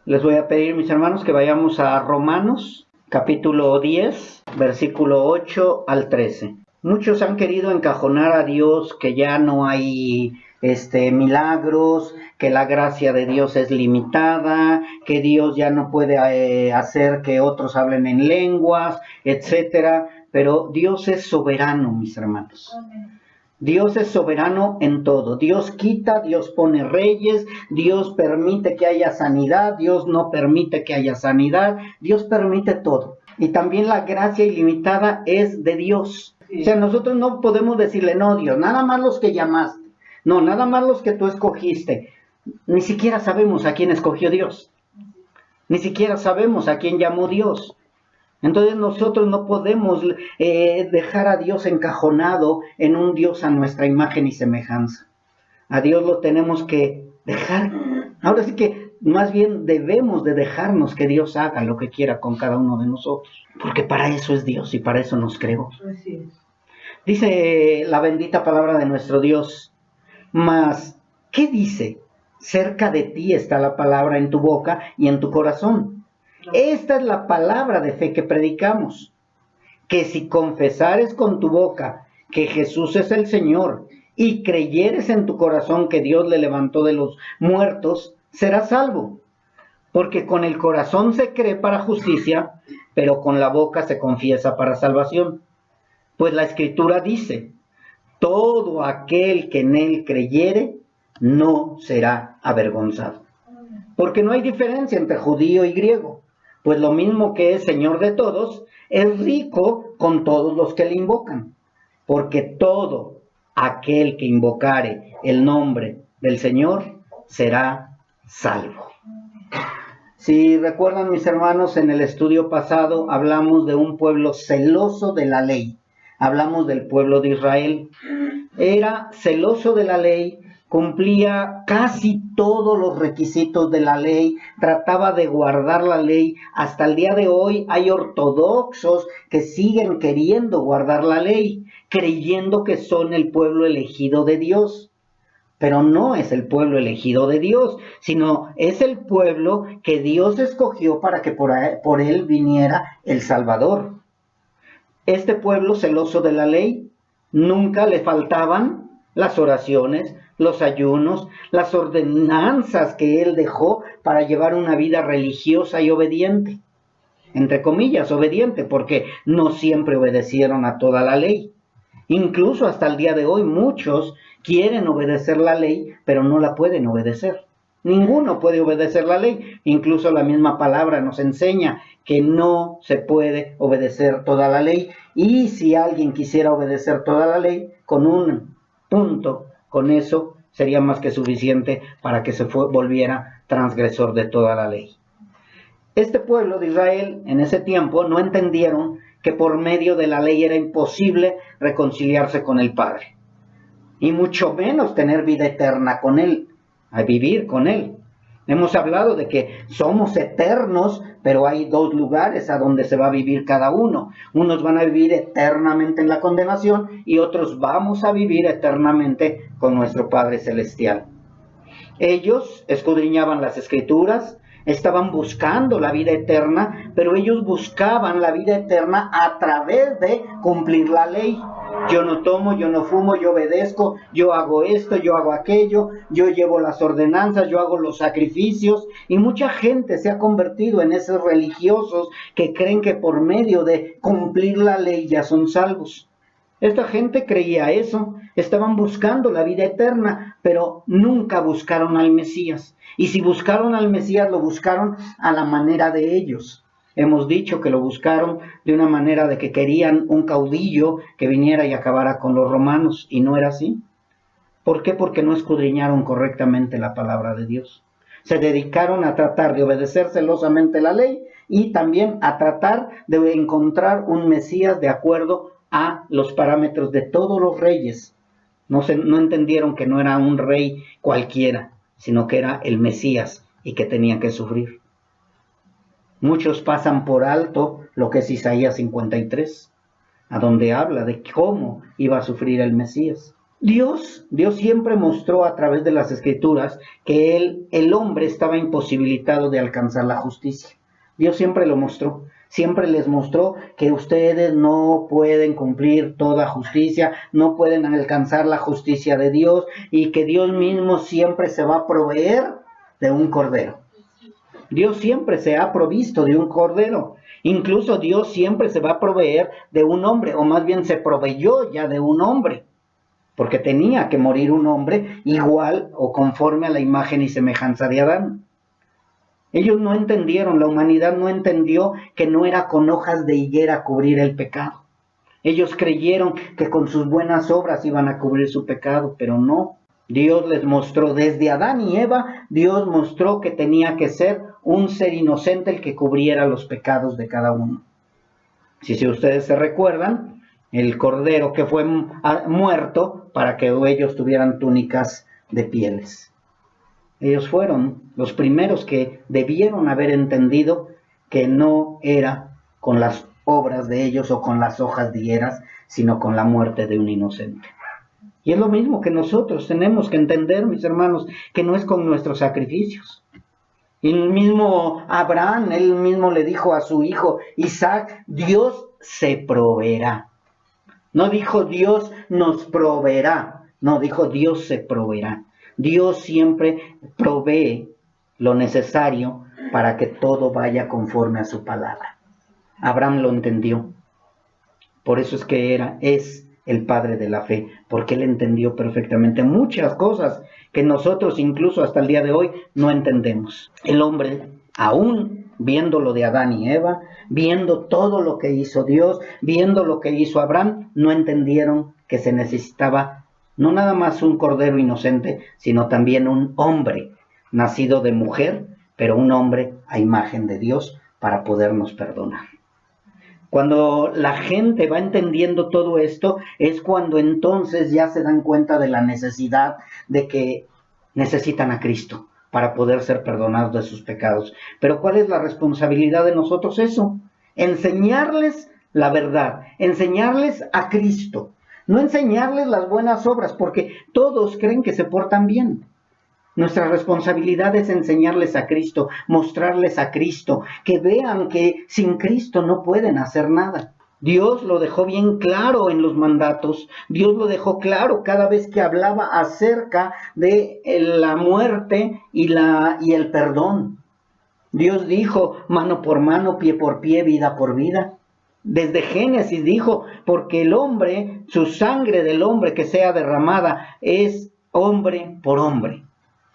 Les voy a pedir, mis hermanos, que vayamos a Romanos, capítulo 10, versículo 8 al 13. Muchos han querido encajonar a Dios que ya no hay milagros, que la gracia de Dios es limitada, que Dios ya no puede hacer que otros hablen en lenguas, etcétera. Pero Dios es soberano, mis hermanos. Amén. Dios es soberano en todo. Dios quita, Dios pone reyes, Dios permite que haya sanidad, Dios no permite que haya sanidad, Dios permite todo. Y también la gracia ilimitada es de Dios. O sea, nosotros no podemos decirle, no, Dios, nada más los que llamaste, no, nada más los que tú escogiste. Ni siquiera sabemos a quién escogió Dios. Ni siquiera sabemos a quién llamó Dios. Entonces nosotros no podemos dejar a Dios encajonado en un Dios a nuestra imagen y semejanza. A Dios lo tenemos que dejar. Ahora sí que más bien debemos de dejarnos que Dios haga lo que quiera con cada uno de nosotros. Porque para eso es Dios y para eso nos creó. Así es. Dice la bendita palabra de nuestro Dios. Mas, ¿qué dice? Cerca de ti está la palabra en tu boca y en tu corazón. Esta es la palabra de fe que predicamos, que si confesares con tu boca que Jesús es el Señor y creyeres en tu corazón que Dios le levantó de los muertos, serás salvo. Porque con el corazón se cree para justicia, pero con la boca se confiesa para salvación. Pues la Escritura dice, todo aquel que en él creyere no será avergonzado. Porque no hay diferencia entre judío y griego. Pues lo mismo que es Señor de todos, es rico con todos los que le invocan. Porque todo aquel que invocare el nombre del Señor será salvo. Si recuerdan, mis hermanos, en el estudio pasado hablamos de un pueblo celoso de la ley. Hablamos del pueblo de Israel. Era celoso de la ley, cumplía casi todos los requisitos de la ley, trataba de guardar la ley. Hasta el día de hoy hay ortodoxos que siguen queriendo guardar la ley, creyendo que son el pueblo elegido de Dios. Pero no es el pueblo elegido de Dios, sino es el pueblo que Dios escogió para que por él viniera el Salvador. Este pueblo celoso de la ley, nunca le faltaban las oraciones, los ayunos, las ordenanzas que él dejó para llevar una vida religiosa y obediente. Entre comillas, obediente, porque no siempre obedecieron a toda la ley. Incluso hasta el día de hoy muchos quieren obedecer la ley, pero no la pueden obedecer. Ninguno puede obedecer la ley. Incluso la misma palabra nos enseña que no se puede obedecer toda la ley. Y si alguien quisiera obedecer toda la ley, con un punto, con eso sería más que suficiente para que se volviera transgresor de toda la ley. Este pueblo de Israel en ese tiempo no entendieron que por medio de la ley era imposible reconciliarse con el Padre, y mucho menos tener vida eterna con Él, a vivir con Él. Hemos hablado de que somos eternos, pero hay dos lugares a donde se va a vivir cada uno. Unos van a vivir eternamente en la condenación y otros vamos a vivir eternamente con nuestro Padre Celestial. Ellos escudriñaban las Escrituras, estaban buscando la vida eterna, pero ellos buscaban la vida eterna a través de cumplir la ley. Yo no tomo, yo no fumo, yo obedezco, yo hago esto, yo hago aquello, yo llevo las ordenanzas, yo hago los sacrificios. Y mucha gente se ha convertido en esos religiosos que creen que por medio de cumplir la ley ya son salvos. Esta gente creía eso, estaban buscando la vida eterna, pero nunca buscaron al Mesías. Y si buscaron al Mesías, lo buscaron a la manera de ellos. Hemos dicho que lo buscaron de una manera de que querían un caudillo que viniera y acabara con los romanos, y no era así. ¿Por qué? Porque no escudriñaron correctamente la palabra de Dios. Se dedicaron a tratar de obedecer celosamente la ley y también a tratar de encontrar un Mesías de acuerdo a los parámetros de todos los reyes. No entendieron que no era un rey cualquiera, sino que era el Mesías y que tenía que sufrir. Muchos pasan por alto lo que es Isaías 53, a donde habla de cómo iba a sufrir el Mesías. Dios siempre mostró a través de las Escrituras que el hombre estaba imposibilitado de alcanzar la justicia. Dios siempre lo mostró. Siempre les mostró que ustedes no pueden cumplir toda justicia, no pueden alcanzar la justicia de Dios y que Dios mismo siempre se va a proveer de un cordero. Dios siempre se ha provisto de un cordero. Incluso Dios siempre se va a proveer de un hombre, o más bien se proveyó ya de un hombre, porque tenía que morir un hombre igual o conforme a la imagen y semejanza de Adán. Ellos no entendieron, la humanidad no entendió que no era con hojas de higuera cubrir el pecado. Ellos creyeron que con sus buenas obras iban a cubrir su pecado, pero no. Dios les mostró desde Adán y Eva, Dios mostró que tenía que ser un ser inocente el que cubriera los pecados de cada uno. Si ustedes se recuerdan, el cordero que fue muerto para que ellos tuvieran túnicas de pieles. Ellos fueron los primeros que debieron haber entendido que no era con las obras de ellos o con las hojas de higueras, sino con la muerte de un inocente. Y es lo mismo que nosotros tenemos que entender, mis hermanos, que no es con nuestros sacrificios. Y el mismo Abraham, él mismo le dijo a su hijo Isaac, Dios se proveerá. No dijo Dios nos proveerá, no, dijo Dios se proveerá. Dios siempre provee lo necesario para que todo vaya conforme a su palabra. Abraham lo entendió. Por eso es que es el padre de la fe, porque él entendió perfectamente muchas cosas que nosotros incluso hasta el día de hoy no entendemos. El hombre, aún viendo lo de Adán y Eva, viendo todo lo que hizo Dios, viendo lo que hizo Abraham, no entendieron que se necesitaba no nada más un cordero inocente, sino también un hombre nacido de mujer, pero un hombre a imagen de Dios para podernos perdonar. Cuando la gente va entendiendo todo esto, es cuando entonces ya se dan cuenta de la necesidad de que necesitan a Cristo para poder ser perdonados de sus pecados. Pero ¿cuál es la responsabilidad de nosotros eso? Enseñarles la verdad, enseñarles a Cristo. No enseñarles las buenas obras, porque todos creen que se portan bien. Nuestra responsabilidad es enseñarles a Cristo, mostrarles a Cristo, que vean que sin Cristo no pueden hacer nada. Dios lo dejó bien claro en los mandatos, Dios lo dejó claro cada vez que hablaba acerca de la muerte y el perdón. Dios dijo, mano por mano, pie por pie, vida por vida. Desde Génesis dijo, porque el hombre, su sangre del hombre que sea derramada es hombre por hombre.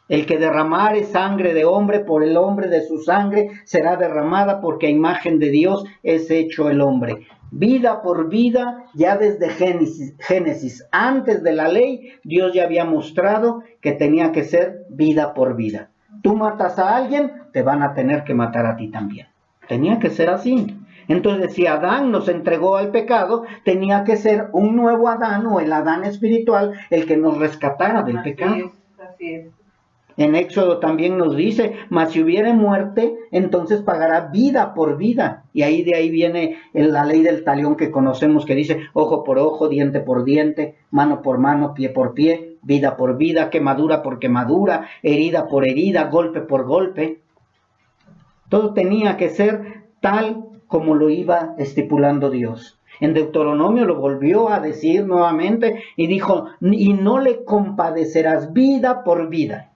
El que derramare sangre de hombre por el hombre de su sangre será derramada, porque a imagen de Dios es hecho el hombre. Vida por vida, ya desde Génesis, antes de la ley, Dios ya había mostrado que tenía que ser vida por vida. Tú matas a alguien, te van a tener que matar a ti también. Tenía que ser así. Entonces, si Adán nos entregó al pecado, tenía que ser un nuevo Adán, o el Adán espiritual, el que nos rescatara del pecado. Así es. En Éxodo también nos dice, mas si hubiere muerte, entonces pagará vida por vida. Y de ahí viene la ley del talión que conocemos, que dice ojo por ojo, diente por diente, mano por mano, pie por pie, vida por vida, quemadura por quemadura, herida por herida, golpe por golpe. Todo tenía que ser tal como lo iba estipulando Dios. En Deuteronomio lo volvió a decir nuevamente y dijo, y no le compadecerás vida por vida.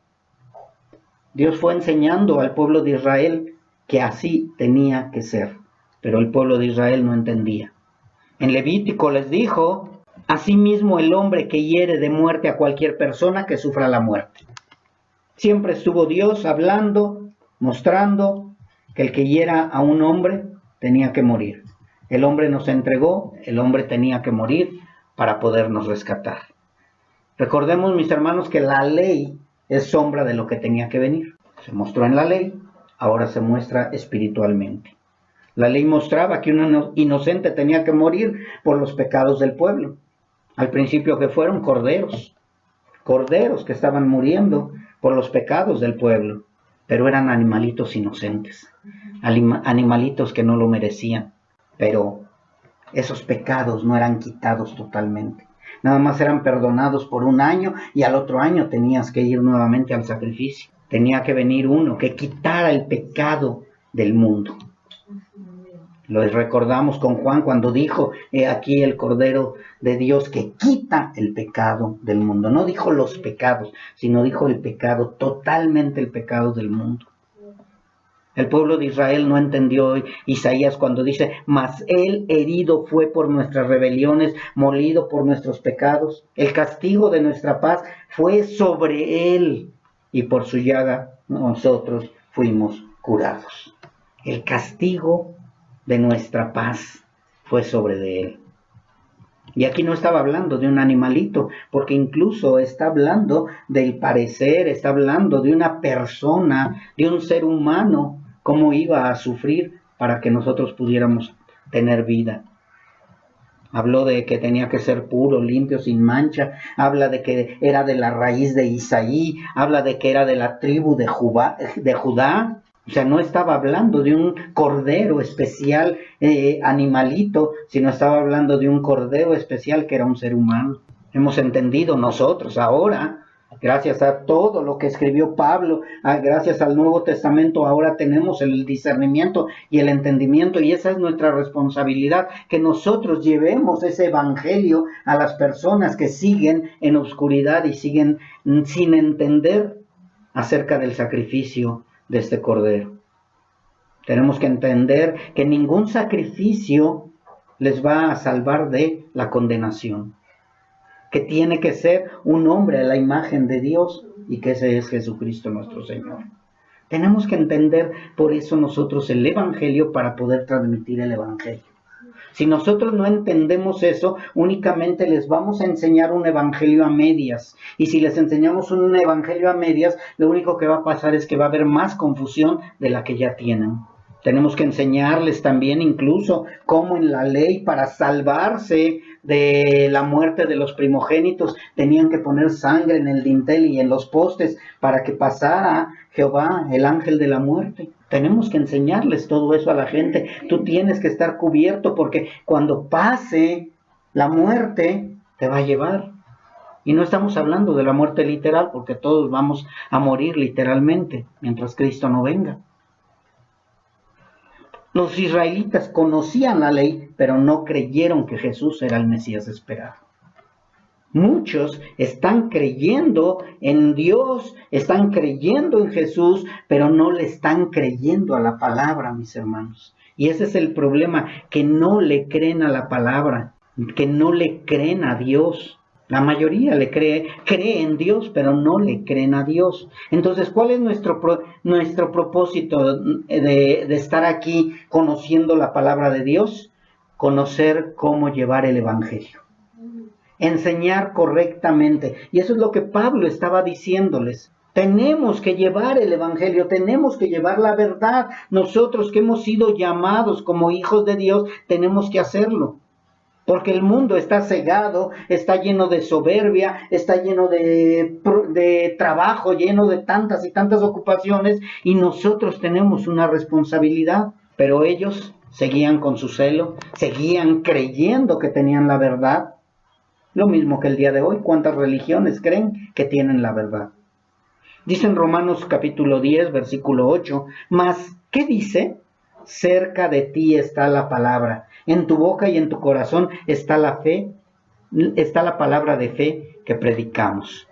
Dios fue enseñando al pueblo de Israel que así tenía que ser, pero el pueblo de Israel no entendía. En Levítico les dijo, asimismo el hombre que hiere de muerte a cualquier persona que sufra la muerte. Siempre estuvo Dios hablando, mostrando que el que hiera a un hombre tenía que morir. El hombre nos entregó, el hombre tenía que morir para podernos rescatar. Recordemos, mis hermanos, que la ley es sombra de lo que tenía que venir. Se mostró en la ley, ahora se muestra espiritualmente. La ley mostraba que un inocente tenía que morir por los pecados del pueblo. Al principio que fueron corderos que estaban muriendo por los pecados del pueblo, pero eran animalitos inocentes, animalitos que no lo merecían, pero esos pecados no eran quitados totalmente. Nada más eran perdonados por un año y al otro año tenías que ir nuevamente al sacrificio. Tenía que venir uno que quitara el pecado del mundo. Lo recordamos con Juan cuando dijo, he aquí el Cordero de Dios que quita el pecado del mundo. No dijo los pecados, sino dijo el pecado, totalmente el pecado del mundo. El pueblo de Israel no entendió Isaías cuando dice, mas él herido fue por nuestras rebeliones, molido por nuestros pecados. El castigo de nuestra paz fue sobre él y por su llaga nosotros fuimos curados. El castigo de nuestra paz fue sobre de él. Y aquí no estaba hablando de un animalito, porque incluso está hablando del parecer, está hablando de una persona, de un ser humano, cómo iba a sufrir para que nosotros pudiéramos tener vida. Habló de que tenía que ser puro, limpio, sin mancha. Habla de que era de la raíz de Isaí. Habla de que era de la tribu de Judá. O sea, no estaba hablando de un cordero especial, animalito, sino estaba hablando de un cordero especial que era un ser humano. Hemos entendido nosotros ahora, gracias a todo lo que escribió Pablo, gracias al Nuevo Testamento, ahora tenemos el discernimiento y el entendimiento, y esa es nuestra responsabilidad, que nosotros llevemos ese evangelio a las personas que siguen en oscuridad y siguen sin entender acerca del sacrificio de este cordero. Tenemos que entender que ningún sacrificio les va a salvar de la condenación, que tiene que ser un hombre a la imagen de Dios y que ese es Jesucristo nuestro Señor. Tenemos que entender por eso nosotros el evangelio para poder transmitir el evangelio. Si nosotros no entendemos eso, únicamente les vamos a enseñar un evangelio a medias. Y si les enseñamos un evangelio a medias, lo único que va a pasar es que va a haber más confusión de la que ya tienen. Tenemos que enseñarles también incluso cómo en la ley, para salvarse de la muerte de los primogénitos, tenían que poner sangre en el dintel y en los postes para que pasara Jehová, el ángel de la muerte. Tenemos que enseñarles todo eso a la gente. Tú tienes que estar cubierto porque cuando pase la muerte te va a llevar. Y no estamos hablando de la muerte literal, porque todos vamos a morir literalmente mientras Cristo no venga. Los israelitas conocían la ley, pero no creyeron que Jesús era el Mesías esperado. Muchos están creyendo en Dios, están creyendo en Jesús, pero no le están creyendo a la palabra, mis hermanos. Y ese es el problema, que no le creen a la palabra, que no le creen a Dios. La mayoría cree en Dios, pero no le creen a Dios. Entonces, ¿cuál es nuestro propósito de estar aquí conociendo la palabra de Dios? Conocer cómo llevar el evangelio. Enseñar correctamente. Y eso es lo que Pablo estaba diciéndoles. Tenemos que llevar el evangelio, tenemos que llevar la verdad. Nosotros que hemos sido llamados como hijos de Dios, tenemos que hacerlo. Porque el mundo está cegado, está lleno de soberbia, está lleno de trabajo, lleno de tantas y tantas ocupaciones, y nosotros tenemos una responsabilidad. Pero ellos seguían con su celo, seguían creyendo que tenían la verdad. Lo mismo que el día de hoy, ¿cuántas religiones creen que tienen la verdad? Dice en Romanos capítulo 10, versículo 8, mas, ¿qué dice? Cerca de ti está la palabra, en tu boca y en tu corazón está la fe, está la palabra de fe que predicamos.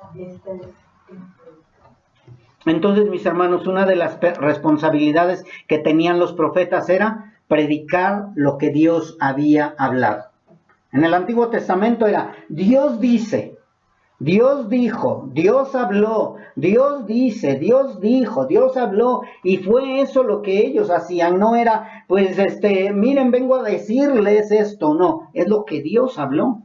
Entonces, mis hermanos, una de las responsabilidades que tenían los profetas era predicar lo que Dios había hablado. En el Antiguo Testamento era, Dios dice, Dios dijo, Dios habló, Dios dice, Dios dijo, Dios habló, y fue eso lo que ellos hacían. No era, pues, miren, vengo a decirles esto, no, es lo que Dios habló.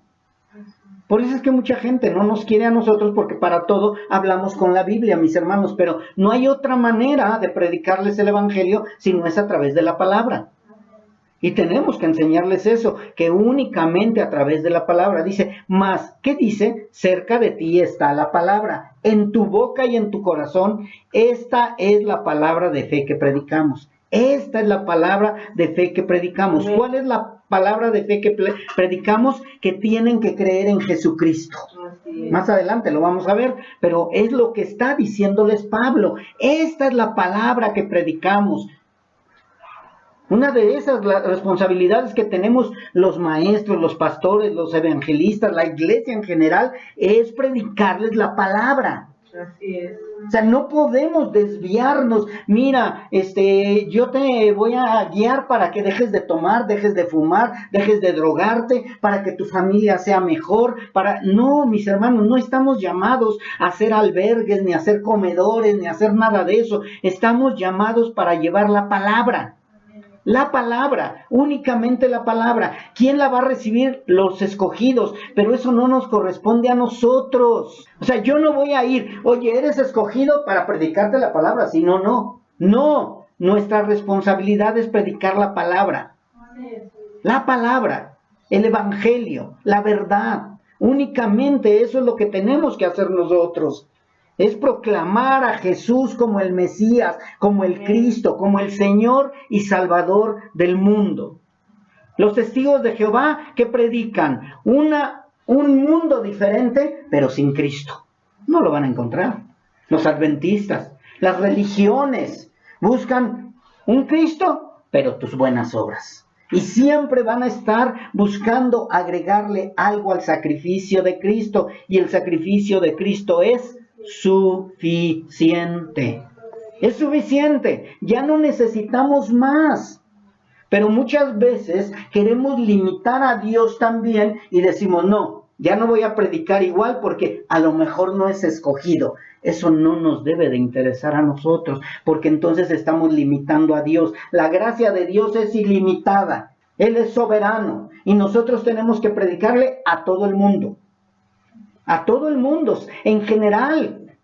Por eso es que mucha gente no nos quiere a nosotros, porque para todo hablamos con la Biblia, mis hermanos, pero no hay otra manera de predicarles el evangelio si no es a través de la palabra. Y tenemos que enseñarles eso, que únicamente a través de la palabra. Dice, mas, ¿qué dice? Cerca de ti está la palabra, en tu boca y en tu corazón. Esta es la palabra de fe que predicamos. Esta es la palabra de fe que predicamos. ¿Cuál es la palabra de fe que predicamos, que tienen que creer en Jesucristo. Más adelante lo vamos a ver, pero es lo que está diciéndoles Pablo. Esta es la palabra que predicamos. Una de esas responsabilidades que tenemos los maestros, los pastores, los evangelistas, la iglesia en general, es predicarles la palabra. Así es. O sea, no podemos desviarnos. Mira, yo te voy a guiar para que dejes de tomar, dejes de fumar, dejes de drogarte, para que tu familia sea mejor. No, mis hermanos, no estamos llamados a hacer albergues, ni a hacer comedores, ni a hacer nada de eso. Estamos llamados para llevar la palabra. La palabra, únicamente la palabra. ¿Quién la va a recibir? Los escogidos, pero eso no nos corresponde a nosotros. O sea, yo no voy a ir, oye, eres escogido para predicarte la palabra, si no. No, nuestra responsabilidad es predicar la palabra. La palabra, el evangelio, la verdad. Únicamente eso es lo que tenemos que hacer nosotros. Es proclamar a Jesús como el Mesías, como el Cristo, como el Señor y Salvador del mundo. Los testigos de Jehová que predican un mundo diferente, pero sin Cristo. No lo van a encontrar. Los adventistas, las religiones, buscan un Cristo, pero tus buenas obras. Y siempre van a estar buscando agregarle algo al sacrificio de Cristo. Y el sacrificio de Cristo es suficiente. Es suficiente. Ya no necesitamos más. Pero muchas veces queremos limitar a Dios también y decimos, no, ya no voy a predicar igual porque a lo mejor no es escogido. Eso no nos debe de interesar a nosotros, porque entonces estamos limitando a Dios. La gracia de Dios es ilimitada. Él es soberano y nosotros tenemos que predicarle a todo el mundo. A todo el mundo, en general.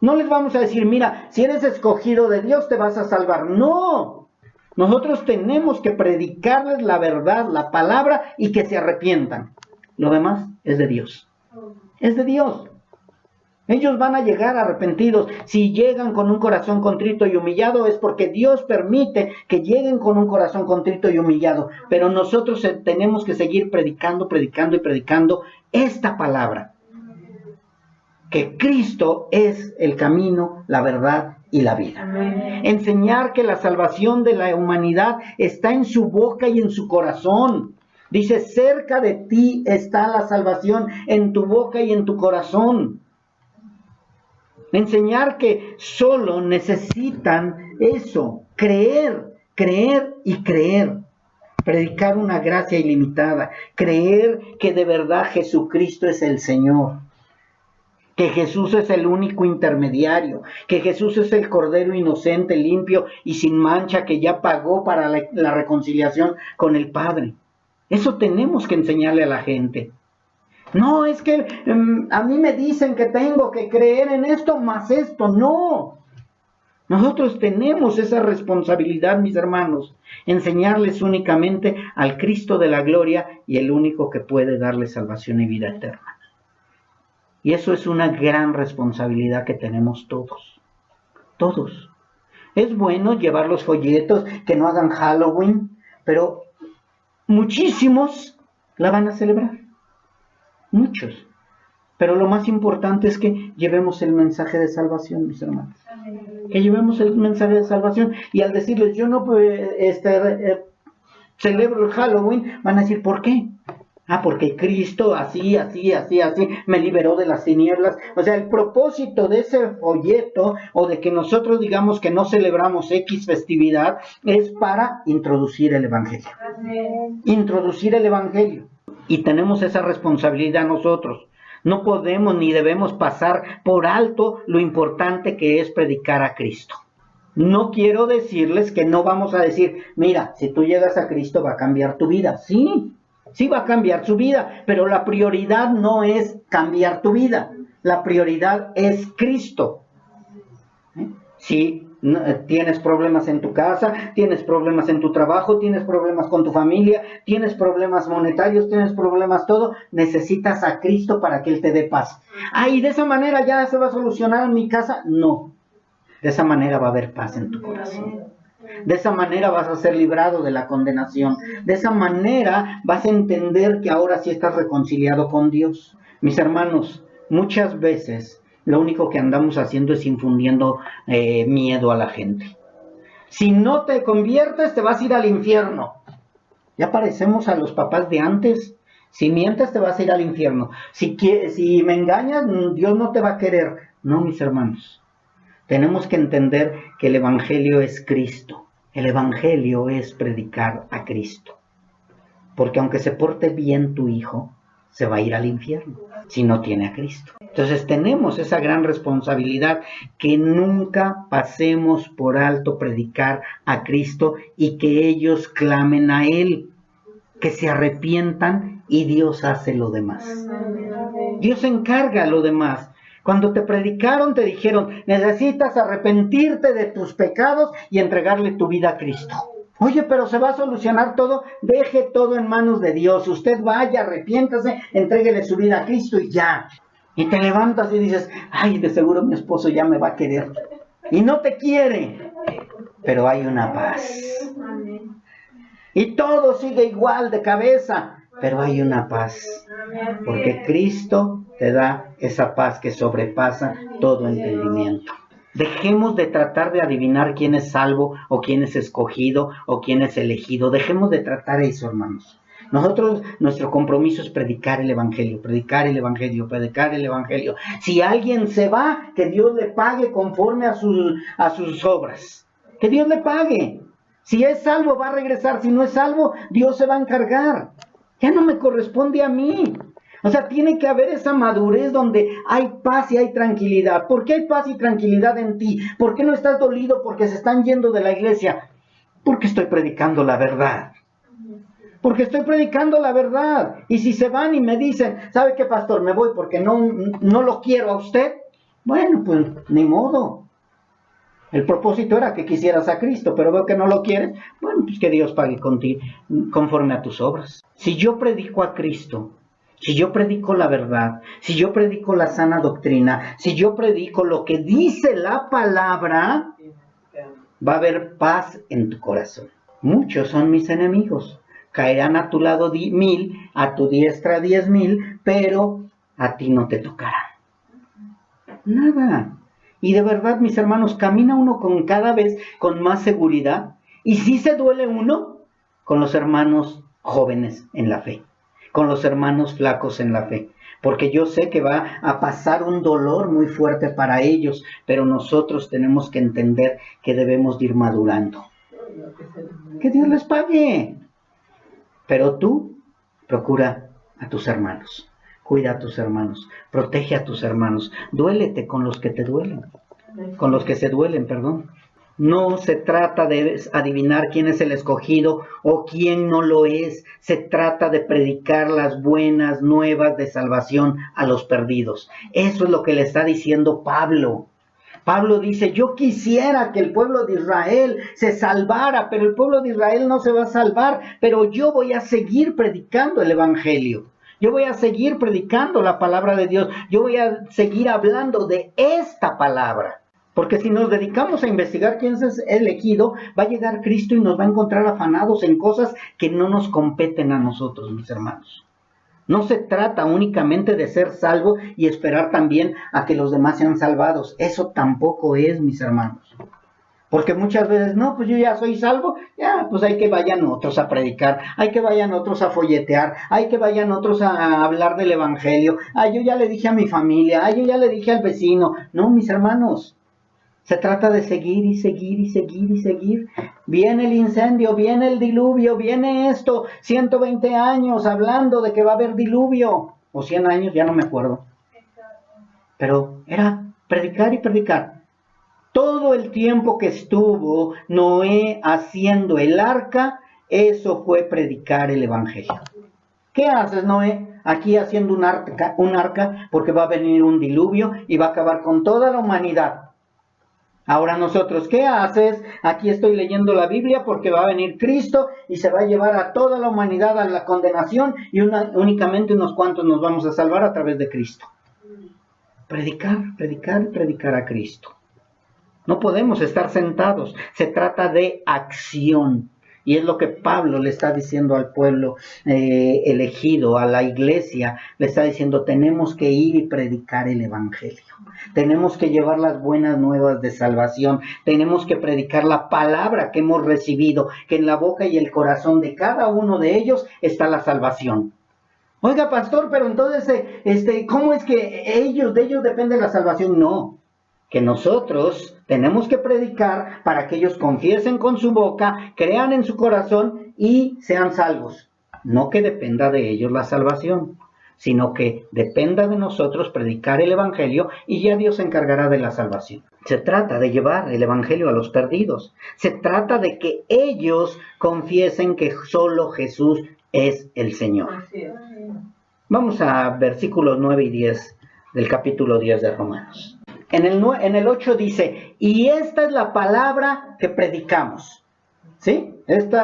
No les vamos a decir, mira, si eres escogido de Dios te vas a salvar. No. Nosotros tenemos que predicarles la verdad, la palabra, y que se arrepientan. Lo demás es de Dios. Es de Dios. Ellos van a llegar arrepentidos. Si llegan con un corazón contrito y humillado, es porque Dios permite que lleguen con un corazón contrito y humillado. Pero nosotros tenemos que seguir predicando esta palabra. Que Cristo es el camino, la verdad y la vida. Amén. Enseñar que la salvación de la humanidad está en su boca y en su corazón. Dice, cerca de ti está la salvación, en tu boca y en tu corazón. Enseñar que solo necesitan eso, creer y creer. Predicar una gracia ilimitada, creer que de verdad Jesucristo es el Señor, que Jesús es el único intermediario, que Jesús es el Cordero inocente, limpio y sin mancha, que ya pagó para la reconciliación con el Padre. Eso tenemos que enseñarle a la gente. No, es que a mí me dicen que tengo que creer en esto más esto. No. Nosotros tenemos esa responsabilidad, mis hermanos, enseñarles únicamente al Cristo de la gloria y el único que puede darles salvación y vida eterna. Y eso es una gran responsabilidad que tenemos todos. Todos. Es bueno llevar los folletos, que no hagan Halloween, pero muchísimos la van a celebrar. Muchos. Pero lo más importante es que llevemos el mensaje de salvación, mis hermanos. Que llevemos el mensaje de salvación. Y al decirles, yo no celebro el Halloween, van a decir, ¿por qué? Porque Cristo así, me liberó de las tinieblas. O sea, el propósito de ese folleto, o de que nosotros digamos que no celebramos X festividad, es para introducir el Evangelio. Introducir el Evangelio. Y tenemos esa responsabilidad nosotros. No podemos ni debemos pasar por alto lo importante que es predicar a Cristo. No quiero decirles que no vamos a decir, mira, si tú llegas a Cristo va a cambiar tu vida. Sí va a cambiar su vida, pero la prioridad no es cambiar tu vida. La prioridad es Cristo. Si tienes problemas en tu casa, tienes problemas en tu trabajo, tienes problemas con tu familia, tienes problemas monetarios, tienes problemas todo, necesitas a Cristo para que Él te dé paz. Y de esa manera ya se va a solucionar en mi casa. No, de esa manera va a haber paz en tu corazón. De esa manera vas a ser librado de la condenación. De esa manera vas a entender que ahora sí estás reconciliado con Dios. Mis hermanos, muchas veces lo único que andamos haciendo es infundiendo miedo a la gente. Si no te conviertes, te vas a ir al infierno. Ya parecemos a los papás de antes. Si mientes, te vas a ir al infierno. Si me engañas, Dios no te va a querer. No, mis hermanos. Tenemos que entender que el Evangelio es Cristo. El Evangelio es predicar a Cristo. Porque aunque se porte bien tu hijo, se va a ir al infierno si no tiene a Cristo. Entonces tenemos esa gran responsabilidad, que nunca pasemos por alto predicar a Cristo y que ellos clamen a Él, que se arrepientan y Dios hace lo demás. Dios se encarga lo demás. Cuando te predicaron, te dijeron, necesitas arrepentirte de tus pecados y entregarle tu vida a Cristo. Oye, pero se va a solucionar todo. Deje todo en manos de Dios. Usted vaya, arrepiéntase, entréguele su vida a Cristo y ya. Y te levantas y dices, ay, de seguro mi esposo ya me va a querer. Y no te quiere, pero hay una paz. Y todo sigue igual de cabeza, pero hay una paz. Porque Cristo te da esa paz que sobrepasa todo entendimiento. Dejemos de tratar de adivinar quién es salvo o quién es escogido o quién es elegido. Dejemos de tratar eso, hermanos. Nosotros, nuestro compromiso es predicar el Evangelio, predicar el Evangelio, predicar el Evangelio. Si alguien se va, que Dios le pague conforme a sus obras. Que Dios le pague. Si es salvo, va a regresar. Si no es salvo, Dios se va a encargar. Ya no me corresponde a mí. O sea, tiene que haber esa madurez donde hay paz y hay tranquilidad. ¿Por qué hay paz y tranquilidad en ti? ¿Por qué no estás dolido porque se están yendo de la iglesia? Porque estoy predicando la verdad. Porque estoy predicando la verdad. Y si se van y me dicen, ¿sabe qué, pastor? Me voy porque no lo quiero a usted. Bueno, pues ni modo. El propósito era que quisieras a Cristo, pero veo que no lo quieres. Bueno, pues que Dios pague contigo conforme a tus obras. Si yo predico a Cristo, si yo predico la verdad, si yo predico la sana doctrina, si yo predico lo que dice la palabra, va a haber paz en tu corazón. Muchos son mis enemigos. Caerán a tu lado 1000, a tu diestra 10,000, pero a ti no te tocará. Nada. Y de verdad, mis hermanos, camina uno cada vez con más seguridad. Y sí se duele uno con los hermanos jóvenes en la fe, con los hermanos flacos en la fe. Porque yo sé que va a pasar un dolor muy fuerte para ellos, pero nosotros tenemos que entender que debemos de ir madurando. Que Dios les pague. Pero tú procura a tus hermanos. Cuida a tus hermanos, protege a tus hermanos, duélete con los que te duelen, con los que se duelen, perdón. No se trata de adivinar quién es el escogido o quién no lo es, se trata de predicar las buenas nuevas de salvación a los perdidos. Eso es lo que le está diciendo Pablo. Pablo dice, yo quisiera que el pueblo de Israel se salvara, pero el pueblo de Israel no se va a salvar, pero yo voy a seguir predicando el Evangelio. Yo voy a seguir predicando la palabra de Dios. Yo voy a seguir hablando de esta palabra. Porque si nos dedicamos a investigar quién es elegido, va a llegar Cristo y nos va a encontrar afanados en cosas que no nos competen a nosotros, mis hermanos. No se trata únicamente de ser salvo y esperar también a que los demás sean salvados. Eso tampoco es, mis hermanos. Porque muchas veces, no, pues yo ya soy salvo, ya, pues hay que vayan otros a predicar, hay que vayan otros a folletear, hay que vayan otros a hablar del Evangelio. Yo ya le dije a mi familia, yo ya le dije al vecino. No, mis hermanos, se trata de seguir y seguir y seguir y seguir. Viene el incendio, viene el diluvio, viene esto, 120 años hablando de que va a haber diluvio, o 100 años, ya no me acuerdo. Pero era predicar y predicar. Todo el tiempo que estuvo Noé haciendo el arca, eso fue predicar el Evangelio. ¿Qué haces, Noé? Aquí haciendo un arca porque va a venir un diluvio y va a acabar con toda la humanidad. Ahora nosotros, ¿qué haces? Aquí estoy leyendo la Biblia porque va a venir Cristo y se va a llevar a toda la humanidad a la condenación y únicamente unos cuantos nos vamos a salvar a través de Cristo. Predicar, predicar, predicar a Cristo. No podemos estar sentados. Se trata de acción. Y es lo que Pablo le está diciendo al pueblo elegido, a la iglesia. Le está diciendo, tenemos que ir y predicar el evangelio. Tenemos que llevar las buenas nuevas de salvación. Tenemos que predicar la palabra que hemos recibido, que en la boca y el corazón de cada uno de ellos está la salvación. Oiga, pastor, pero entonces, ¿cómo es que de ellos depende la salvación? No, que nosotros tenemos que predicar para que ellos confiesen con su boca, crean en su corazón y sean salvos. No que dependa de ellos la salvación, sino que dependa de nosotros predicar el evangelio y ya Dios se encargará de la salvación. Se trata de llevar el evangelio a los perdidos. Se trata de que ellos confiesen que solo Jesús es el Señor. Vamos a versículos 9 y 10 del capítulo 10 de Romanos. En el 8 dice, y esta es la palabra que predicamos. ¿Sí?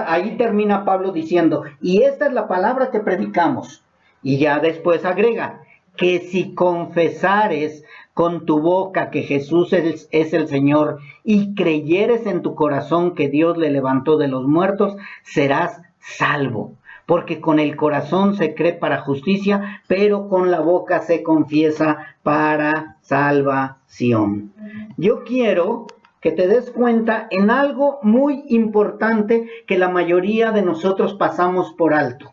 Ahí termina Pablo diciendo, y esta es la palabra que predicamos. Y ya después agrega, que si confesares con tu boca que Jesús es el Señor y creyeres en tu corazón que Dios le levantó de los muertos, serás salvo. Porque con el corazón se cree para justicia, pero con la boca se confiesa para salvación. Yo quiero que te des cuenta en algo muy importante que la mayoría de nosotros pasamos por alto.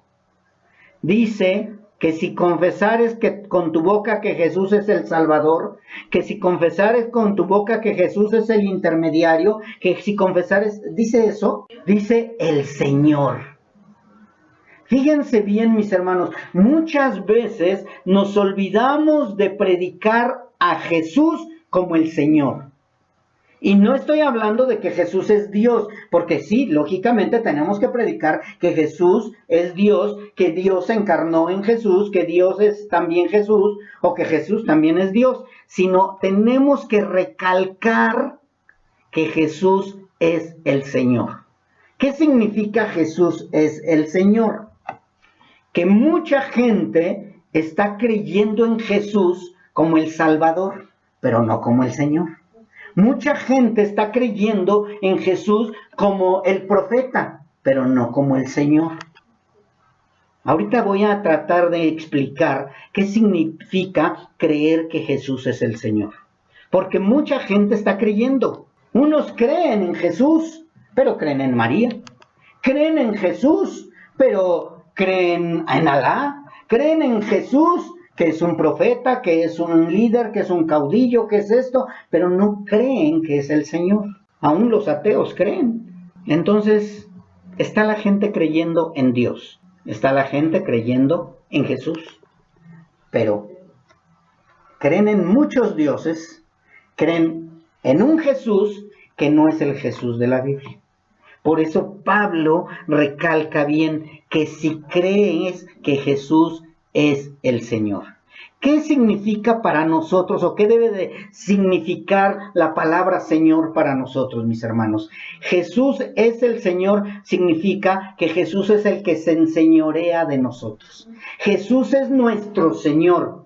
Dice que si confesares con tu boca que Jesús es el Salvador, que si confesares con tu boca que Jesús es el intermediario, que si confesares, dice eso, dice el Señor. Fíjense bien, mis hermanos, muchas veces nos olvidamos de predicar a Jesús como el Señor. Y no estoy hablando de que Jesús es Dios, porque sí, lógicamente tenemos que predicar que Jesús es Dios, que Dios se encarnó en Jesús, que Dios es también Jesús, o que Jesús también es Dios, sino tenemos que recalcar que Jesús es el Señor. ¿Qué significa Jesús es el Señor? Que mucha gente está creyendo en Jesús como el Salvador, pero no como el Señor. Mucha gente está creyendo en Jesús como el profeta, pero no como el Señor. Ahorita voy a tratar de explicar qué significa creer que Jesús es el Señor. Porque mucha gente está creyendo. Unos creen en Jesús, pero creen en María. Creen en Jesús, pero creen en Alá, creen en Jesús, que es un profeta, que es un líder, que es un caudillo, que es esto, pero no creen que es el Señor. Aún los ateos creen. Entonces, está la gente creyendo en Dios, está la gente creyendo en Jesús, pero creen en muchos dioses, creen en un Jesús que no es el Jesús de la Biblia. Por eso Pablo recalca bien que si crees que Jesús es el Señor. ¿Qué significa para nosotros o qué debe de significar la palabra Señor para nosotros, mis hermanos? Jesús es el Señor significa que Jesús es el que se enseñorea de nosotros. Jesús es nuestro Señor.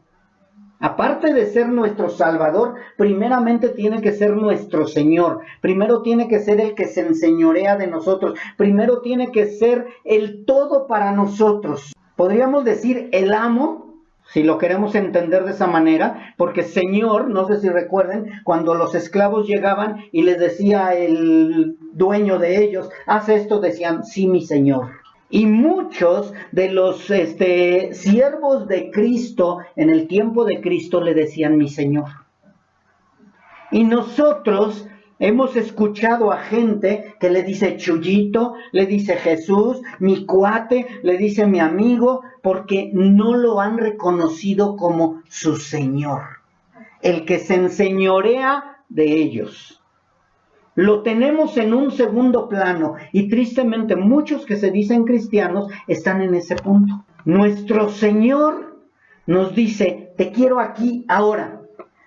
Aparte de ser nuestro Salvador, primeramente tiene que ser nuestro Señor. Primero tiene que ser el que se enseñorea de nosotros. Primero tiene que ser el todo para nosotros. Podríamos decir el amo, si lo queremos entender de esa manera, porque Señor, no sé si recuerden, cuando los esclavos llegaban y les decía el dueño de ellos, haz esto, decían, sí, mi Señor. Y muchos de los siervos de Cristo, en el tiempo de Cristo, le decían mi Señor. Y nosotros hemos escuchado a gente que le dice Chuyito, le dice Jesús, mi cuate, le dice mi amigo, porque no lo han reconocido como su Señor, el que se enseñorea de ellos. Lo tenemos en un segundo plano y tristemente muchos que se dicen cristianos están en ese punto. Nuestro Señor nos dice, te quiero aquí, ahora.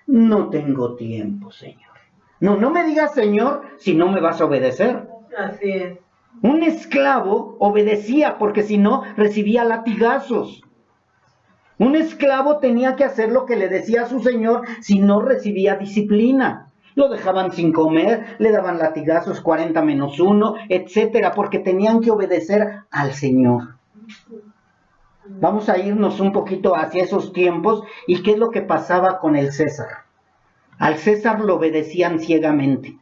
No tengo tiempo, Señor. No me digas Señor si no me vas a obedecer. Así es. Un esclavo obedecía porque si no recibía latigazos. Un esclavo tenía que hacer lo que le decía a su Señor si no recibía disciplina. Lo dejaban sin comer, le daban latigazos 40-1, etcétera, porque tenían que obedecer al Señor. Vamos a irnos un poquito hacia esos tiempos y qué es lo que pasaba con el César. Al César lo obedecían ciegamente.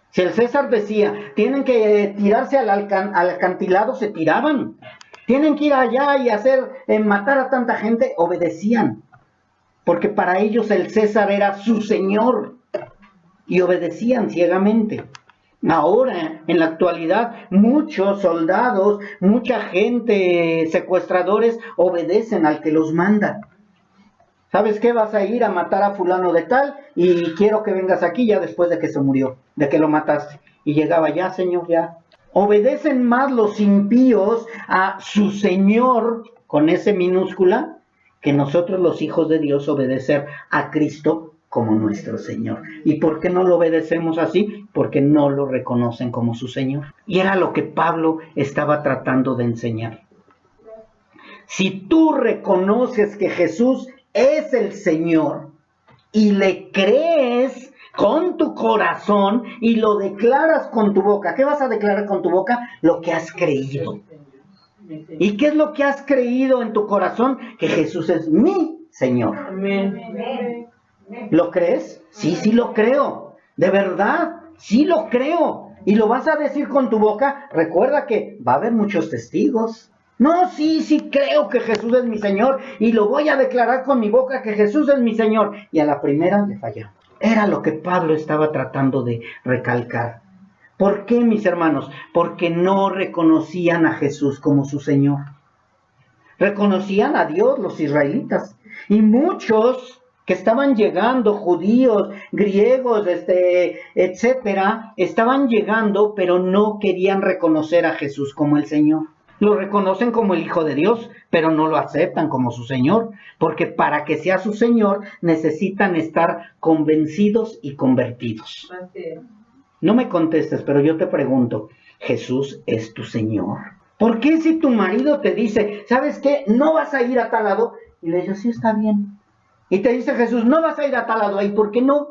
Si el César decía, tienen que tirarse al acantilado, se tiraban. Tienen que ir allá y matar a tanta gente, obedecían. Porque para ellos el César era su señor. Y obedecían ciegamente. Ahora, en la actualidad, muchos soldados, mucha gente, secuestradores, obedecen al que los manda. ¿Sabes qué? Vas a ir a matar a fulano de tal y quiero que vengas aquí ya después de que se murió, de que lo mataste. Y llegaba, ya señor, ya. Obedecen más los impíos a su Señor, con S minúscula, que nosotros los hijos de Dios obedecer a Cristo como nuestro Señor. ¿Y por qué no lo obedecemos así? Porque no lo reconocen como su Señor. Y era lo que Pablo estaba tratando de enseñar. Si tú reconoces que Jesús es el Señor y le crees con tu corazón y lo declaras con tu boca, ¿qué vas a declarar con tu boca? Lo que has creído. ¿Y qué es lo que has creído en tu corazón? Que Jesús es mi Señor. Amén. ¿Lo crees? Sí, sí lo creo. De verdad, sí lo creo. ¿Y lo vas a decir con tu boca? Recuerda que va a haber muchos testigos. No, sí creo que Jesús es mi Señor y lo voy a declarar con mi boca que Jesús es mi Señor. Y a la primera le fallamos. Era lo que Pablo estaba tratando de recalcar. ¿Por qué, mis hermanos? Porque no reconocían a Jesús como su Señor. Reconocían a Dios los israelitas. Y muchos que estaban llegando, judíos, griegos, etcétera, estaban llegando, pero no querían reconocer a Jesús como el Señor. Lo reconocen como el Hijo de Dios, pero no lo aceptan como su Señor, porque para que sea su Señor necesitan estar convencidos y convertidos. No me contestes, pero yo te pregunto, ¿Jesús es tu Señor? ¿Por qué si tu marido te dice, ¿sabes qué? No vas a ir a tal lado, y le dices, sí, está bien. Y te dice Jesús, no vas a ir a tal lado, ¿y por qué no?